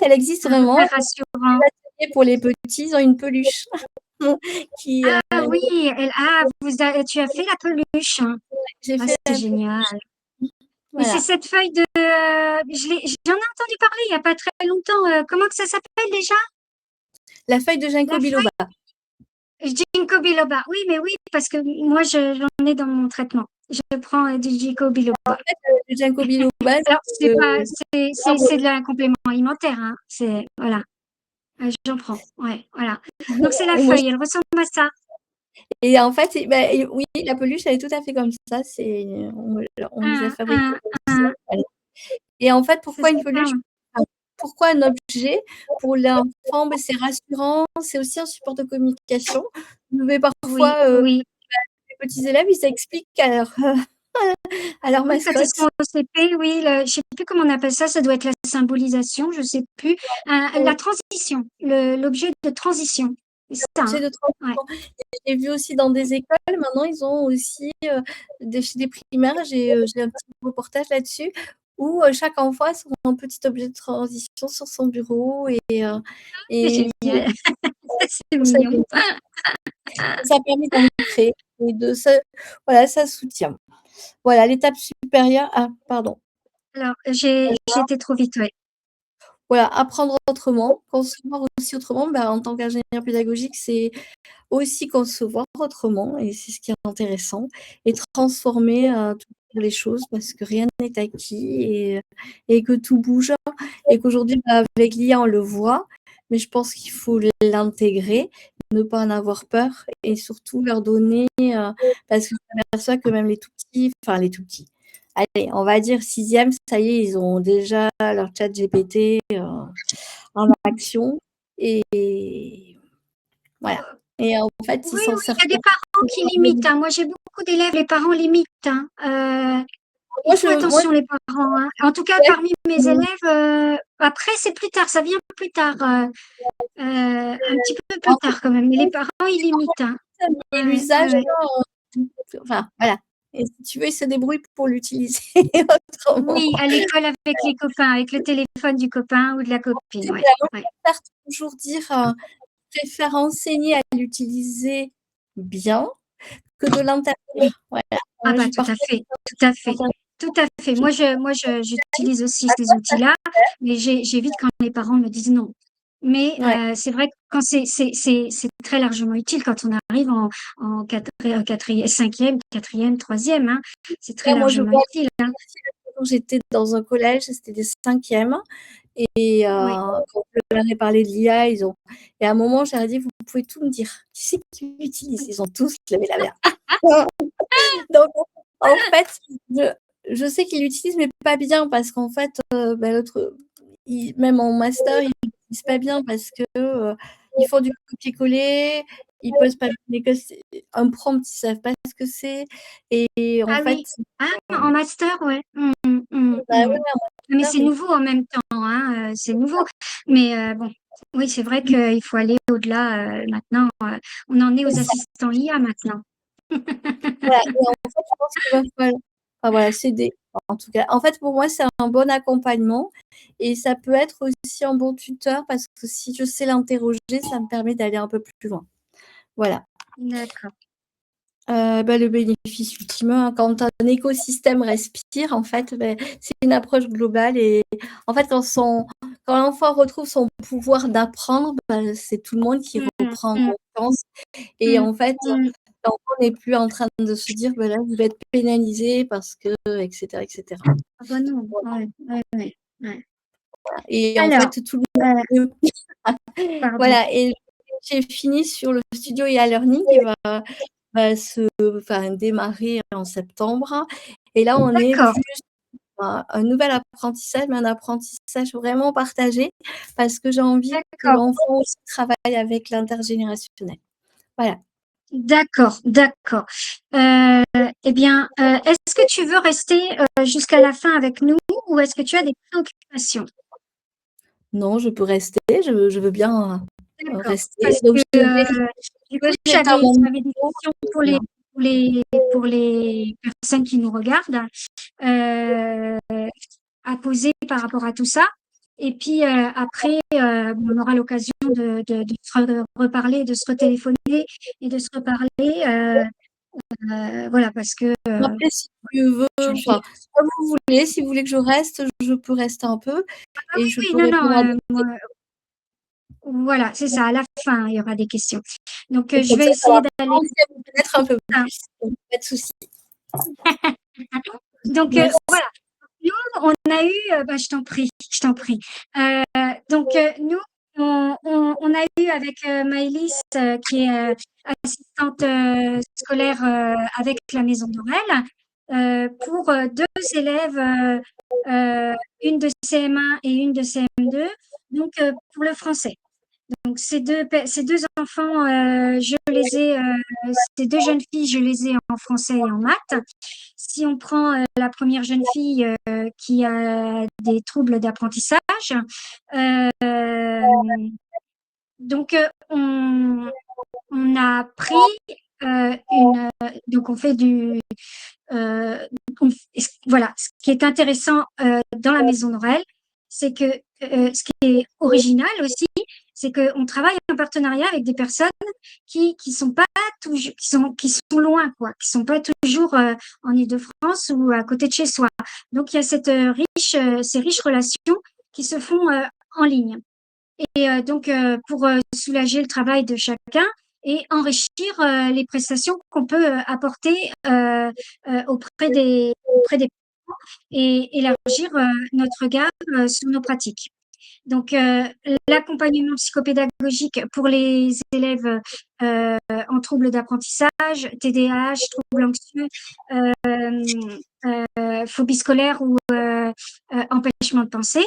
elle existe vraiment. Rassurant. Pour les petits, ils ont une peluche. Oui, tu as fait la peluche. C'est génial. Et c'est cette feuille de. J'en ai entendu parler il n'y a pas très longtemps. Comment que ça s'appelle déjà? La feuille de Ginkgo biloba. Ginkgo biloba. Oui, parce que moi, j'en ai dans mon traitement. Je prends du Ginkgo biloba. En fait, le Ginkgo biloba, c'est de la complément alimentaire. Hein. Voilà. J'en prends. Ouais, voilà. Donc c'est la feuille. Elle ressemble à ça. Et en fait, oui, la peluche, elle est tout à fait comme ça. On les a fabriquées comme ça. Et en fait, pourquoi une peluche? Pourquoi un objet? Pour l'enfant, c'est rassurant, c'est aussi un support de communication. Mais parfois, les petits élèves, ils s'expliquent à leur mascotte. Quand ils sont au CP, oui, je ne sais plus comment on appelle ça, ça doit être la symbolisation, je ne sais plus. La transition, l'objet de transition. L'objet de transition. J'ai vu aussi dans des écoles, maintenant, ils ont aussi, chez des primaires, j'ai un petit reportage là-dessus, où chaque enfant a son petit objet de transition sur son bureau. C'est génial. C'est mignon. Ça permet d'ancrer et ça soutient. Voilà, l'étape supérieure. Ah, pardon. Alors, j'ai été trop vite, oui. Voilà, apprendre autrement, concevoir aussi autrement. En tant qu'ingénieur pédagogique, c'est aussi concevoir autrement, et c'est ce qui est intéressant, et transformer toutes les choses parce que rien n'est acquis et que tout bouge. Et qu'aujourd'hui, avec l'IA, on le voit, mais je pense qu'il faut l'intégrer, ne pas en avoir peur et surtout leur donner, parce que je m'aperçois que même les tout petits, allez, on va dire 6e, ça y est, ils ont déjà leur chat GPT en action. Et voilà. Et en fait, ils s'en servent. Il y a des parents qui limitent. Hein. Moi, j'ai beaucoup d'élèves, les parents limitent. Hein. Il faut attention, les parents. Hein. En tout cas, parmi mes élèves, après, c'est plus tard, ça vient plus tard. Un petit peu plus tard quand même. Mais les parents, ils limitent. Hein. L'usage, enfin, voilà. Et si tu veux, il se débrouille pour l'utiliser autrement. Oui, à l'école avec les copains, avec le téléphone du copain ou de la copine. Ouais, Moi, ouais. je préfère toujours dire, je préfère enseigner à l'utiliser bien que de Oui. l'interdire. Voilà. Ah bah Je tout à partage fait, tout à fait, tout à fait. J'utilise aussi ces outils-là, mais j'évite quand les parents me disent non. Mais Ouais. c'est vrai que quand c'est très largement utile quand on arrive en quatrième, cinquième, quatrième, troisième, hein. C'est très Moi, je largement vois utile, hein. quand j'étais dans un collège, c'était des 5e. Et Oui. quand je leur ai parlé de l'IA, et à un moment, je leur ai dit, vous pouvez tout me dire. Qui c'est qui l'utilise? Ils ont tous levé la main. Donc, en fait, je sais qu'ils l'utilisent, mais pas bien, parce qu'en fait, l'autre, même en master, ils l'utilisent pas bien parce que ils font du copier-coller, ils posent pas bien un prompt, ils savent pas ce que c'est. Et en Ah fait, oui. Ah, en master, ouais. bah ouais, en Mais master, c'est nouveau en même temps, hein, c'est nouveau. Mais bon, oui, c'est vrai qu'il faut aller au-delà maintenant. On en est aux assistants IA maintenant. voilà. Et en fait, je pense qu'il va falloir, enfin, voilà, s'aider. En tout cas, en fait, pour moi, c'est un bon accompagnement et ça peut être aussi un bon tuteur parce que si je sais l'interroger, ça me permet d'aller un peu plus loin. Voilà. D'accord. Le bénéfice ultime, hein, quand un écosystème respire, en fait, c'est une approche globale et en fait, quand l'enfant retrouve son pouvoir d'apprendre, c'est tout le monde qui reprend confiance et en fait, l'enfant n'est plus en train de se dire, là, vous allez être pénalisé parce que, etc., etc. Ah bah non, ouais. Et en Alors, fait, tout le monde. pardon. Voilà, et j'ai fini sur le studio e-learning qui va démarrer en septembre. Et là, on est D'accord, plus un nouvel apprentissage, mais un apprentissage vraiment partagé parce que j'ai envie que d'accord, l'enfant aussi travaille avec l'intergénérationnel. Voilà. d'accord, d'accord. Eh bien, est-ce que tu veux rester jusqu'à la fin avec nous ou est-ce que tu as des préoccupations? Non, je peux rester, je veux bien D'accord, rester. parce Donc, que du coup, j'éteins mon j'avais des micro. questions pour les personnes qui nous regardent euh, à poser par rapport à tout ça. Et puis après, on aura l'occasion de se reparler, de se retéléphoner et de se reparler. Voilà, parce que Après, si tu veux, j'ai- enfin, comme vous voulez, si vous voulez que je reste, je peux rester un peu Ah et oui, je oui, peux non, répondre à non, des voilà, c'est ça. À la fin, il y aura des questions. Donc, questions. je Comme vais ça va essayer d'aller. commencer à vous connaître un peu plus. Donc, pas de souci. Donc, Merci. voilà. Nous, on a eu, je t'en prie, je t'en prie. Donc, nous, on a eu avec Maëlys, qui est assistante scolaire avec la Maison d'Aurel, pour deux élèves, une de CM1 et une de CM2, donc pour le français. Donc, ces deux enfants, ces deux jeunes filles, je les ai en français et en maths. Si on prend la première jeune fille qui a des troubles d'apprentissage, euh, donc on a pris donc on fait euh, voilà, ce qui est intéressant dans la maison Noël, c'est que ce qui est original aussi, c'est qu'on travaille en partenariat avec des personnes qui sont pas toujours, qui sont loin, quoi, qui sont pas toujours en Île-de-France ou à côté de chez soi. Donc il y a ces riches relations qui se font en ligne. Et donc pour soulager le travail de chacun et enrichir les prestations qu'on peut apporter auprès des parents et élargir notre regard sur nos pratiques. Donc, l'accompagnement psychopédagogique pour les élèves en troubles d'apprentissage, TDAH, troubles anxieux, phobie scolaire ou empêchement de penser.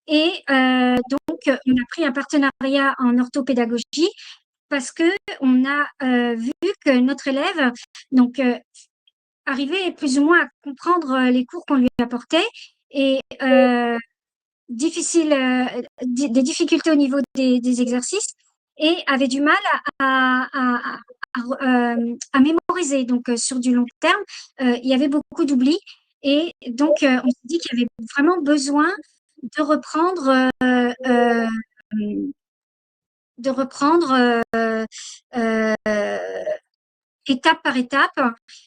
Et donc, on a pris un partenariat en orthopédagogie parce que on a vu que notre élève donc arrivait plus ou moins à comprendre les cours qu'on lui apportait et des difficultés au niveau des exercices et avait du mal à mémoriser. Donc, sur du long terme, il y avait beaucoup d'oubli. Et donc, on s'est dit qu'il y avait vraiment besoin de reprendre, de reprendre étape par étape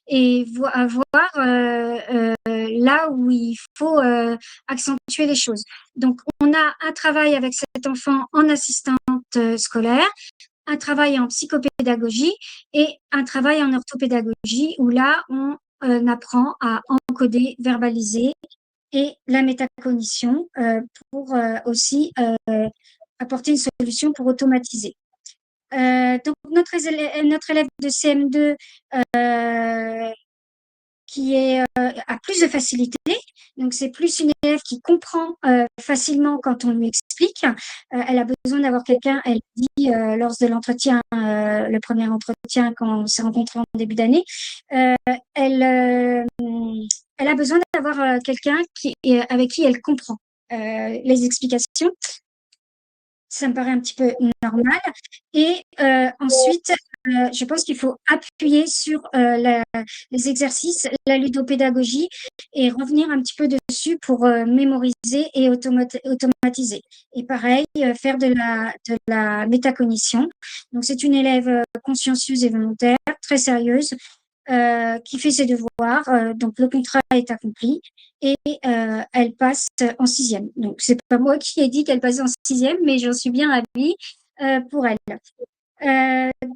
et voir là où il faut accentuer les choses. Donc, on a un travail avec cet enfant en assistante scolaire, un travail en psychopédagogie et un travail en orthopédagogie où là, on apprend à encoder, verbaliser et la métacognition pour aussi apporter une solution pour automatiser. Donc, notre élève de CM2 qui a plus de facilité. Donc, c'est plus une élève qui comprend facilement quand on lui explique. Elle a besoin d'avoir quelqu'un, elle dit lors de l'entretien, le premier entretien quand on s'est rencontrés en début d'année, elle a besoin d'avoir quelqu'un avec qui elle comprend les explications. Ça me paraît un petit peu normal. Et ensuite, je pense qu'il faut appuyer sur les exercices, la ludopédagogie et revenir un petit peu dessus pour mémoriser et automatiser. Et pareil, faire de la métacognition. Donc, c'est une élève consciencieuse et volontaire, très sérieuse, qui fait ses devoirs. Donc, le contrat est accompli et elle passe en 6e. Donc, c'est pas moi qui ai dit qu'elle passait en 6e, mais j'en suis bien ravie pour elle.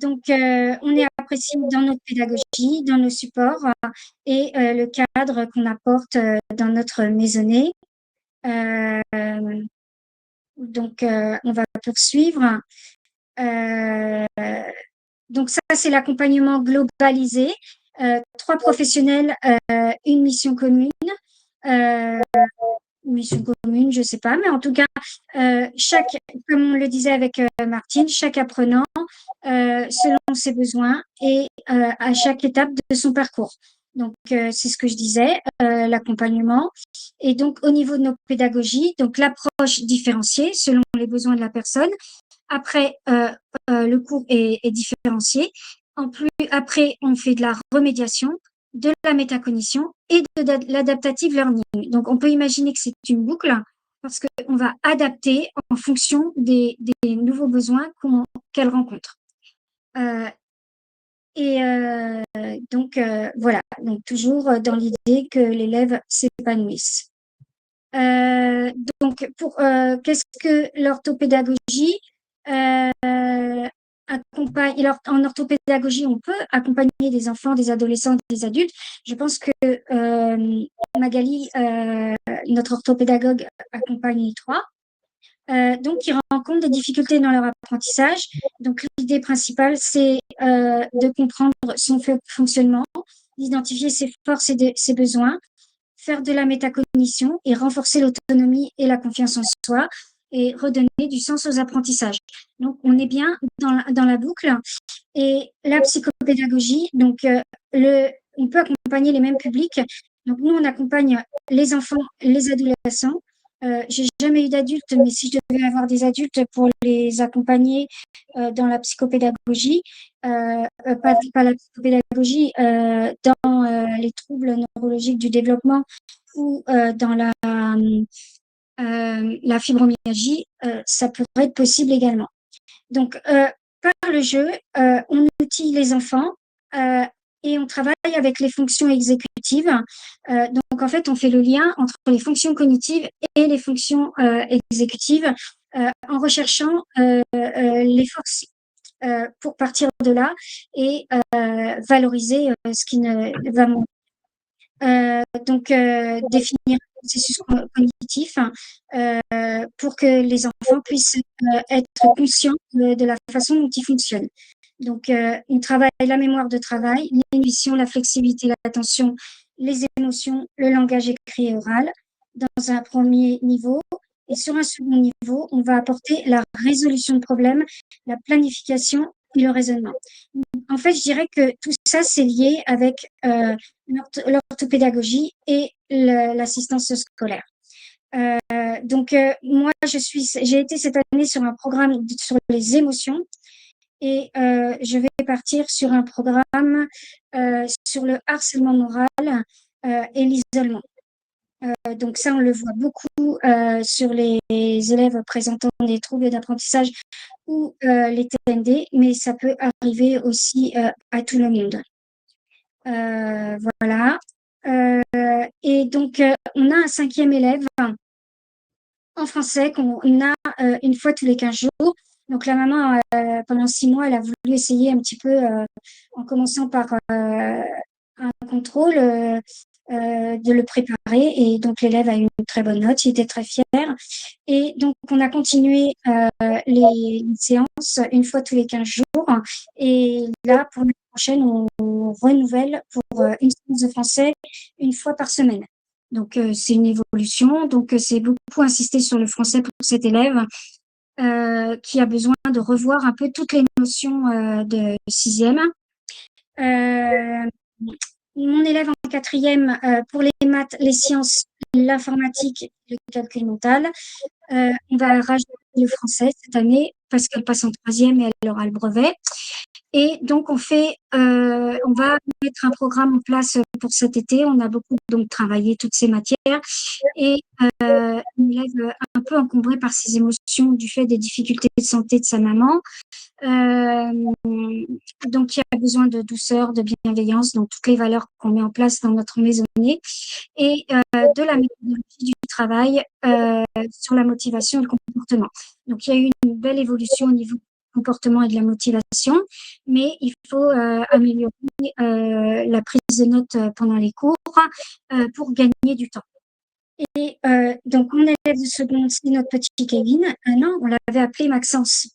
Donc, on est apprécié dans notre pédagogie, dans nos supports et le cadre qu'on apporte dans notre maisonnée. Donc, on va poursuivre. Donc, ça, c'est l'accompagnement globalisé. 3 professionnels, une mission commune. Mission commune, je sais pas, mais en tout cas, comme on le disait avec Martine, chaque apprenant selon ses besoins et à chaque étape de son parcours. Donc, c'est ce que je disais, l'accompagnement. Et donc, au niveau de nos pédagogies, donc l'approche différenciée selon les besoins de la personne. Après, le cours est différencié. Après, on fait de la remédiation, de la métacognition et de l'adaptative learning. Donc, on peut imaginer que c'est une boucle parce qu'on va adapter en fonction des nouveaux besoins qu'elle rencontre. Donc, voilà. Donc, toujours dans l'idée que l'élève s'épanouisse. Donc, qu'est-ce que l'orthopédagogie en orthopédagogie, on peut accompagner des enfants, des adolescents, des adultes. Je pense que Magali, notre orthopédagogue, accompagne les 3. Donc, ils rencontrent des difficultés dans leur apprentissage. Donc, l'idée principale, c'est de comprendre son fonctionnement, d'identifier ses forces et ses besoins, faire de la métacognition et renforcer l'autonomie et la confiance en soi et redonner du sens aux apprentissages. Donc, on est bien dans la boucle. Et la psychopédagogie, donc, on peut accompagner les mêmes publics. Donc, nous, on accompagne les enfants, les adolescents. J'ai jamais eu d'adultes, mais si je devais avoir des adultes pour les accompagner dans la psychopédagogie, pas la psychopédagogie, dans les troubles neurologiques du développement ou dans la fibromyalgie, ça pourrait être possible également. Donc, par le jeu, on outille les enfants et on travaille avec les fonctions exécutives. Donc, en fait, on fait le lien entre les fonctions cognitives et les fonctions exécutives en recherchant les forces pour partir de là et valoriser ce qui ne va moins. Donc, définir un processus cognitif pour que les enfants puissent être conscients de la façon dont ils fonctionnent. Donc, on travaille la mémoire de travail, l'intuition, la flexibilité, l'attention, les émotions, le langage écrit et oral dans un premier niveau. Et sur un second niveau, on va apporter la résolution de problèmes, la planification et le raisonnement. En fait, je dirais que tout ça, c'est lié avec l'orthopédagogie et l'assistance scolaire. Donc, moi, j'ai été cette année sur un programme sur les émotions et je vais partir sur un programme sur le harcèlement moral et l'isolement. Donc ça, on le voit beaucoup sur les élèves présentant des troubles d'apprentissage ou les TND, mais ça peut arriver aussi à tout le monde. Voilà. Et donc, on a un 5e élève en français qu'on a une fois tous les 15 jours. Donc, la maman, pendant 6 mois, elle a voulu essayer un petit peu, en commençant par un contrôle, de le préparer. Et donc, l'élève a eu une très bonne note, il était très fier. Et donc, on a continué les séances une fois tous les 15 jours. Et là, pour l'année prochaine, on renouvelle pour une séance de français une fois par semaine. Donc, c'est une évolution. Donc, c'est beaucoup insister sur le français pour cet élève qui a besoin de revoir un peu toutes les notions de 6e. Mon élève en 4e, pour les maths, les sciences, l'informatique, le calcul mental, on va rajouter le français cette année parce qu'elle passe en 3e et elle aura le brevet. Et donc, on va mettre un programme en place pour cet été. On a beaucoup donc travaillé toutes ces matières et une élève un peu encombrée par ses émotions du fait des difficultés de santé de sa maman. Donc, il y a besoin de douceur, de bienveillance, donc toutes les valeurs qu'on met en place dans notre maisonnée et de la méthodologie du travail sur la motivation et le comportement. Donc, il y a eu une belle évolution au niveau du comportement et de la motivation, mais il faut améliorer la prise de notes pendant les cours pour gagner du temps. Et donc, mon élève de seconde, c'est notre petit Kevin. Non, on l'avait appelé Maxence.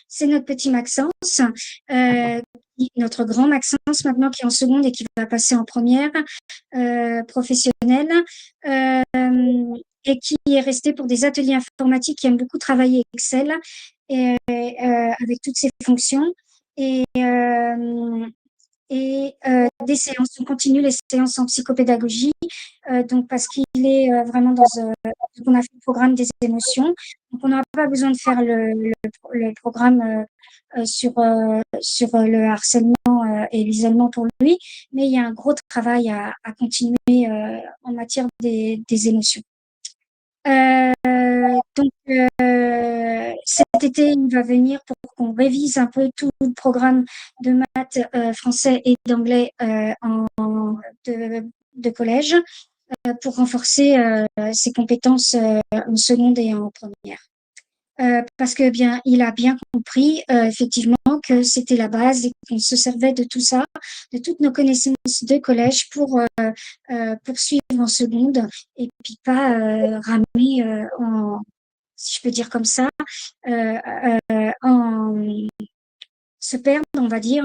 C'est notre petit Maxence, notre grand Maxence maintenant qui est en seconde et qui va passer en première professionnelle et qui est resté pour des ateliers informatiques, qui aime beaucoup travailler Excel et, avec toutes ses fonctions. Et des séances. On continue les séances en psychopédagogie, donc parce qu'il est vraiment on a fait le programme des émotions. Donc, on n'aura pas besoin de faire le programme sur le harcèlement et l'isolement pour lui, mais il y a un gros travail à continuer en matière des émotions. Donc, cet été, il va venir pour qu'on révise un peu tout le programme de maths, français et d'anglais de collège pour renforcer ses compétences en seconde et en première. Parce que bien, il a bien compris effectivement que c'était la base et qu'on se servait de tout ça, de toutes nos connaissances de collège pour poursuivre en seconde et puis pas ramer si je peux dire comme ça, se perdre, on va dire,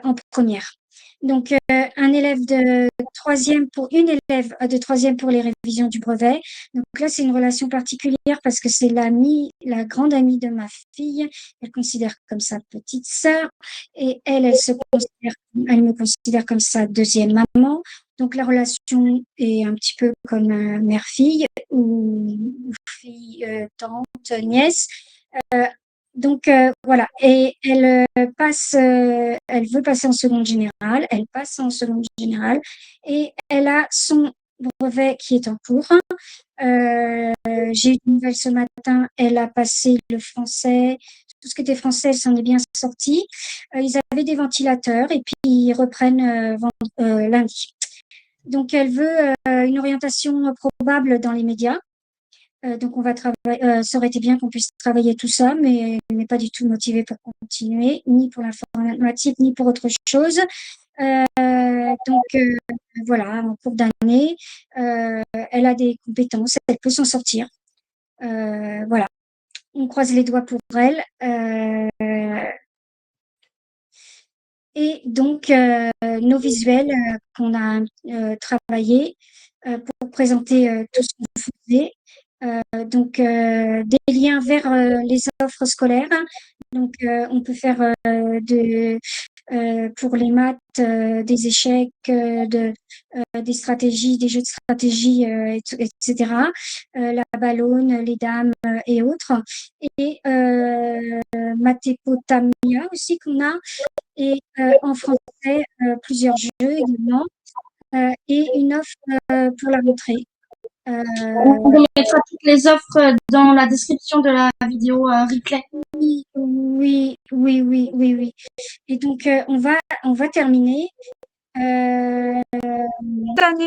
en première. Donc, un élève de troisième une élève de troisième pour les révisions du brevet. Donc là, c'est une relation particulière parce que c'est la grande amie de ma fille. Elle considère comme sa petite sœur et elle me considère comme sa deuxième maman. Donc la relation est un petit peu comme mère-fille ou fille, tante, nièce. Donc voilà, et elle veut passer en seconde générale, elle passe en seconde générale et elle a son brevet qui est en cours. J'ai eu une nouvelle ce matin, elle a passé le français, tout ce qui était français, elle s'en est bien sortie. Ils avaient des ventilateurs et puis ils reprennent lundi. Donc elle veut une orientation probable dans les médias. Donc, on va travailler. Ça aurait été bien qu'on puisse travailler tout ça, mais elle n'est pas du tout motivée pour continuer, ni pour l'informatique, ni pour autre chose. Donc, voilà, en cours d'année, elle a des compétences, elle peut s'en sortir. Voilà, on croise les doigts pour elle. Et donc, nos visuels qu'on a travaillés pour présenter tout ce qu'on faisait. Donc, des liens vers les offres scolaires. Donc, on peut faire pour les maths, des échecs, des stratégies, des jeux de stratégie, etc. La ballone, les dames et autres. Et Mathépotamia aussi qu'on a. Et en français, plusieurs jeux également. Et une offre pour la rentrée. On mettra toutes les offres dans la description de la vidéo replay. Oui. Et donc, on va terminer. L'année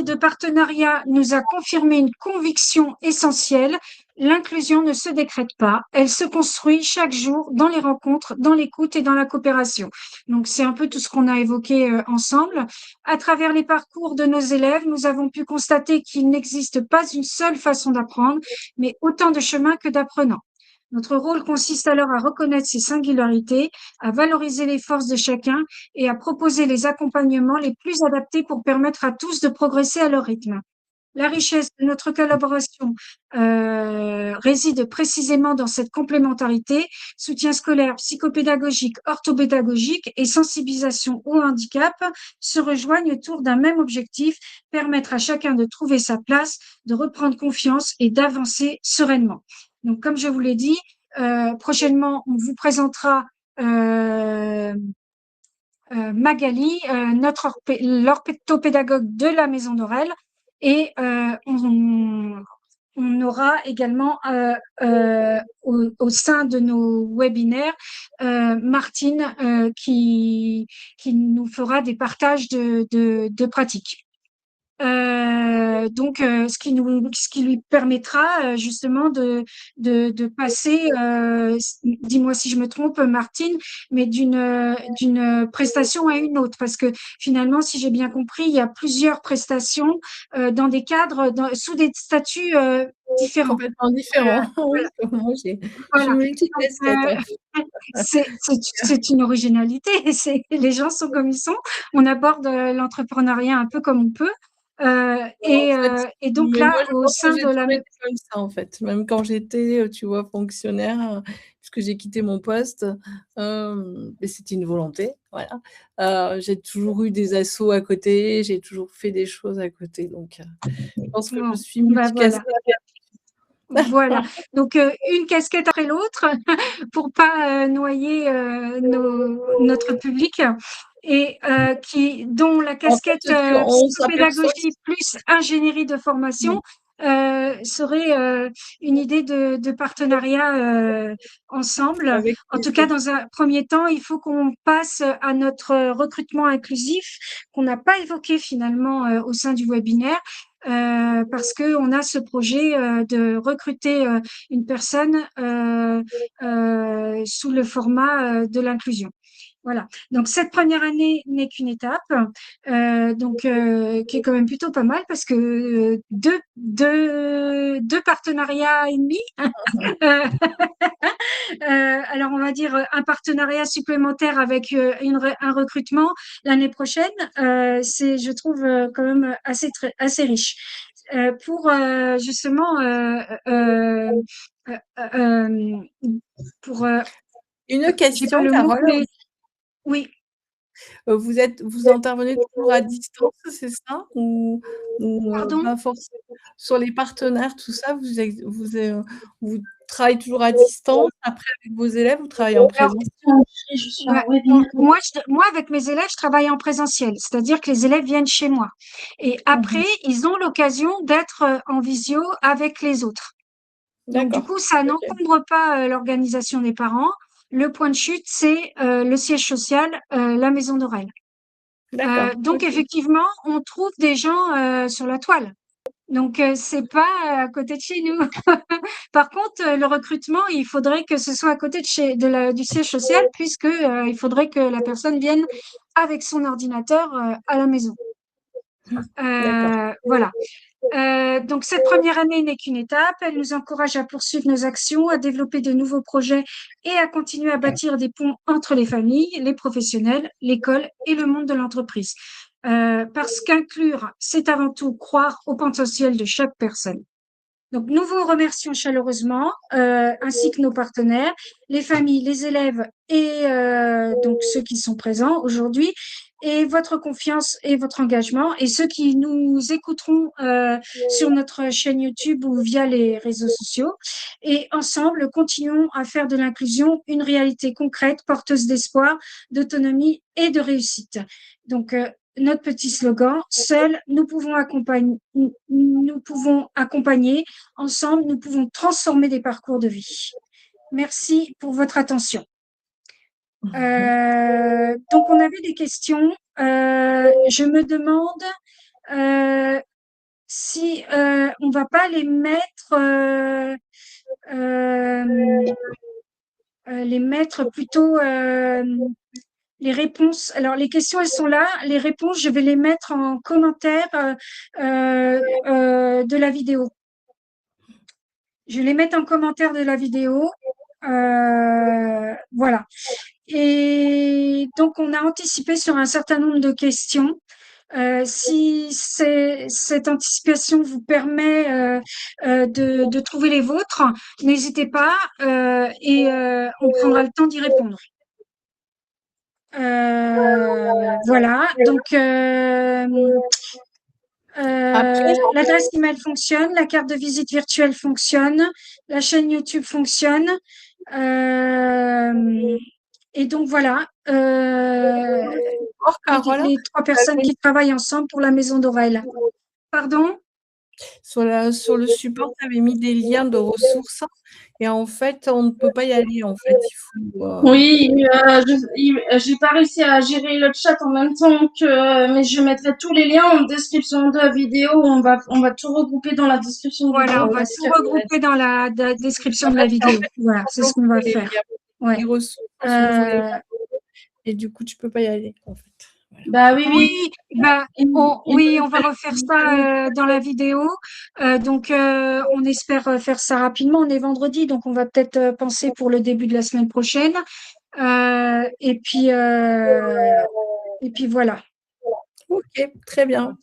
de partenariat nous a confirmé une conviction essentielle. L'inclusion ne se décrète pas, elle se construit chaque jour dans les rencontres, dans l'écoute et dans la coopération. Donc, c'est un peu tout ce qu'on a évoqué ensemble. À travers les parcours de nos élèves, nous avons pu constater qu'il n'existe pas une seule façon d'apprendre, mais autant de chemins que d'apprenants. Notre rôle consiste alors à reconnaître ces singularités, à valoriser les forces de chacun et à proposer les accompagnements les plus adaptés pour permettre à tous de progresser à leur rythme. La richesse de notre collaboration réside précisément dans cette complémentarité, soutien scolaire, psychopédagogique, orthopédagogique et sensibilisation au handicap se rejoignent autour d'un même objectif, permettre à chacun de trouver sa place, de reprendre confiance et d'avancer sereinement. Donc, comme je vous l'ai dit, prochainement, on vous présentera Magali, l'orthopédagogue de la Maison d'Aurel, et on aura également au sein de nos webinaires Martine qui nous fera des partages de pratiques. Donc, ce qui lui permettra justement de passer, dis-moi si je me trompe, Martine, mais d'une prestation à une autre, parce que finalement, si j'ai bien compris, il y a plusieurs prestations dans des cadres, sous des statuts différents. Complètement différent. Voilà. Moi, je Voilà. suis multicasquette, en fait. C'est une originalité. Les gens sont comme ils sont. On aborde l'entrepreneuriat un peu comme on peut. Et donc Mais là, moi, je au pense que sein j'ai de la toujours été comme ça, en fait. Même quand j'étais, tu vois, fonctionnaire, puisque j'ai quitté mon poste, mais c'était une volonté, voilà. J'ai toujours eu des assos à côté, j'ai toujours fait des choses à côté, donc je pense que je suis bah multicasquette. voilà. Donc une casquette après l'autre pour pas noyer notre public et dont la En fait, casquette on s'aperçoit que psychopédagogie plus ingénierie de formation serait une idée de partenariat ensemble. avec En tout cas, plaisir. dans un premier temps, il faut qu'on passe à notre recrutement inclusif qu'on n'a pas évoqué finalement au sein du webinaire. Parce que on a ce projet de recruter une personne sous le format de l'inclusion. Voilà. Donc cette première année n'est qu'une étape, qui est quand même plutôt pas mal parce que deux partenariats et demi. Alors on va dire un partenariat supplémentaire avec un recrutement l'année prochaine. C'est, je trouve, quand même assez riche. Pour justement pour Une j'ai pas question, le mot, Carole. mais oui. Vous intervenez toujours à distance, c'est ça? Ou Pardon? pas forcément? Sur les partenaires, tout ça, vous travaillez toujours à distance? Après, avec vos élèves, vous travaillez en Alors, présentiel? Je suis ouais, en webinaire. moi, avec mes élèves, je travaille en présentiel, c'est-à-dire que les élèves viennent chez moi. Et après, ils ont l'occasion d'être en visio avec les autres. Donc, du D'accord. coup, ça OK. n'encombre pas l'organisation des parents. Le point de chute, c'est le siège social, la Maison d'Aurel. D'accord. Donc, OK. effectivement, on trouve des gens sur la toile. Donc, c'est pas à côté de chez nous. Par contre, le recrutement, il faudrait que ce soit à côté du siège social, puisque il faudrait que la personne vienne avec son ordinateur à la maison. D'accord. Voilà. Donc cette première année n'est qu'une étape. Elle nous encourage à poursuivre nos actions, à développer de nouveaux projets et à continuer à bâtir des ponts entre les familles, les professionnels, l'école et le monde de l'entreprise. Parce qu'inclure, c'est avant tout croire au potentiel de chaque personne. Donc, nous vous remercions chaleureusement, ainsi que nos partenaires, les familles, les élèves et donc ceux qui sont présents aujourd'hui, et votre confiance et votre engagement, et ceux qui nous écouteront sur notre chaîne YouTube ou via les réseaux sociaux. Et ensemble, continuons à faire de l'inclusion une réalité concrète, porteuse d'espoir, d'autonomie et de réussite. Donc, notre petit slogan, seuls nous pouvons accompagner, ensemble nous pouvons transformer des parcours de vie. Merci pour votre attention. Donc on avait des questions. Je me demande si on va pas les mettre plutôt les réponses. Alors, les questions, elles sont là. Les réponses, je vais les mettre en commentaire de la vidéo. Je vais les mettre en commentaire de la vidéo. Voilà. Et donc, on a anticipé sur un certain nombre de questions. Si cette anticipation vous permet de trouver les vôtres, n'hésitez pas et on prendra le temps d'y répondre. Voilà, donc l'adresse email fonctionne, la carte de visite virtuelle fonctionne, la chaîne YouTube fonctionne. Et donc voilà, les 3 personnes qui travaillent ensemble pour la maison d'Aurel. Pardon? Sur le support, tu avais mis des liens de ressources et en fait, on ne peut pas y aller. En fait, il faut. Oui, j'ai pas réussi à gérer le chat en même temps mais je mettrai tous les liens en description de la vidéo. On va tout regrouper dans la description de la vidéo. Voilà, on va tout regrouper dans la description de la vidéo. Voilà, c'est ce qu'on va faire. Ouais. Les ressources et du coup, tu peux pas y aller, en fait. Bah oui. Oui, on va refaire ça dans la vidéo. Donc, on espère faire ça rapidement. On est vendredi, donc on va peut-être penser pour le début de la semaine prochaine. Et puis voilà. Ok, très bien.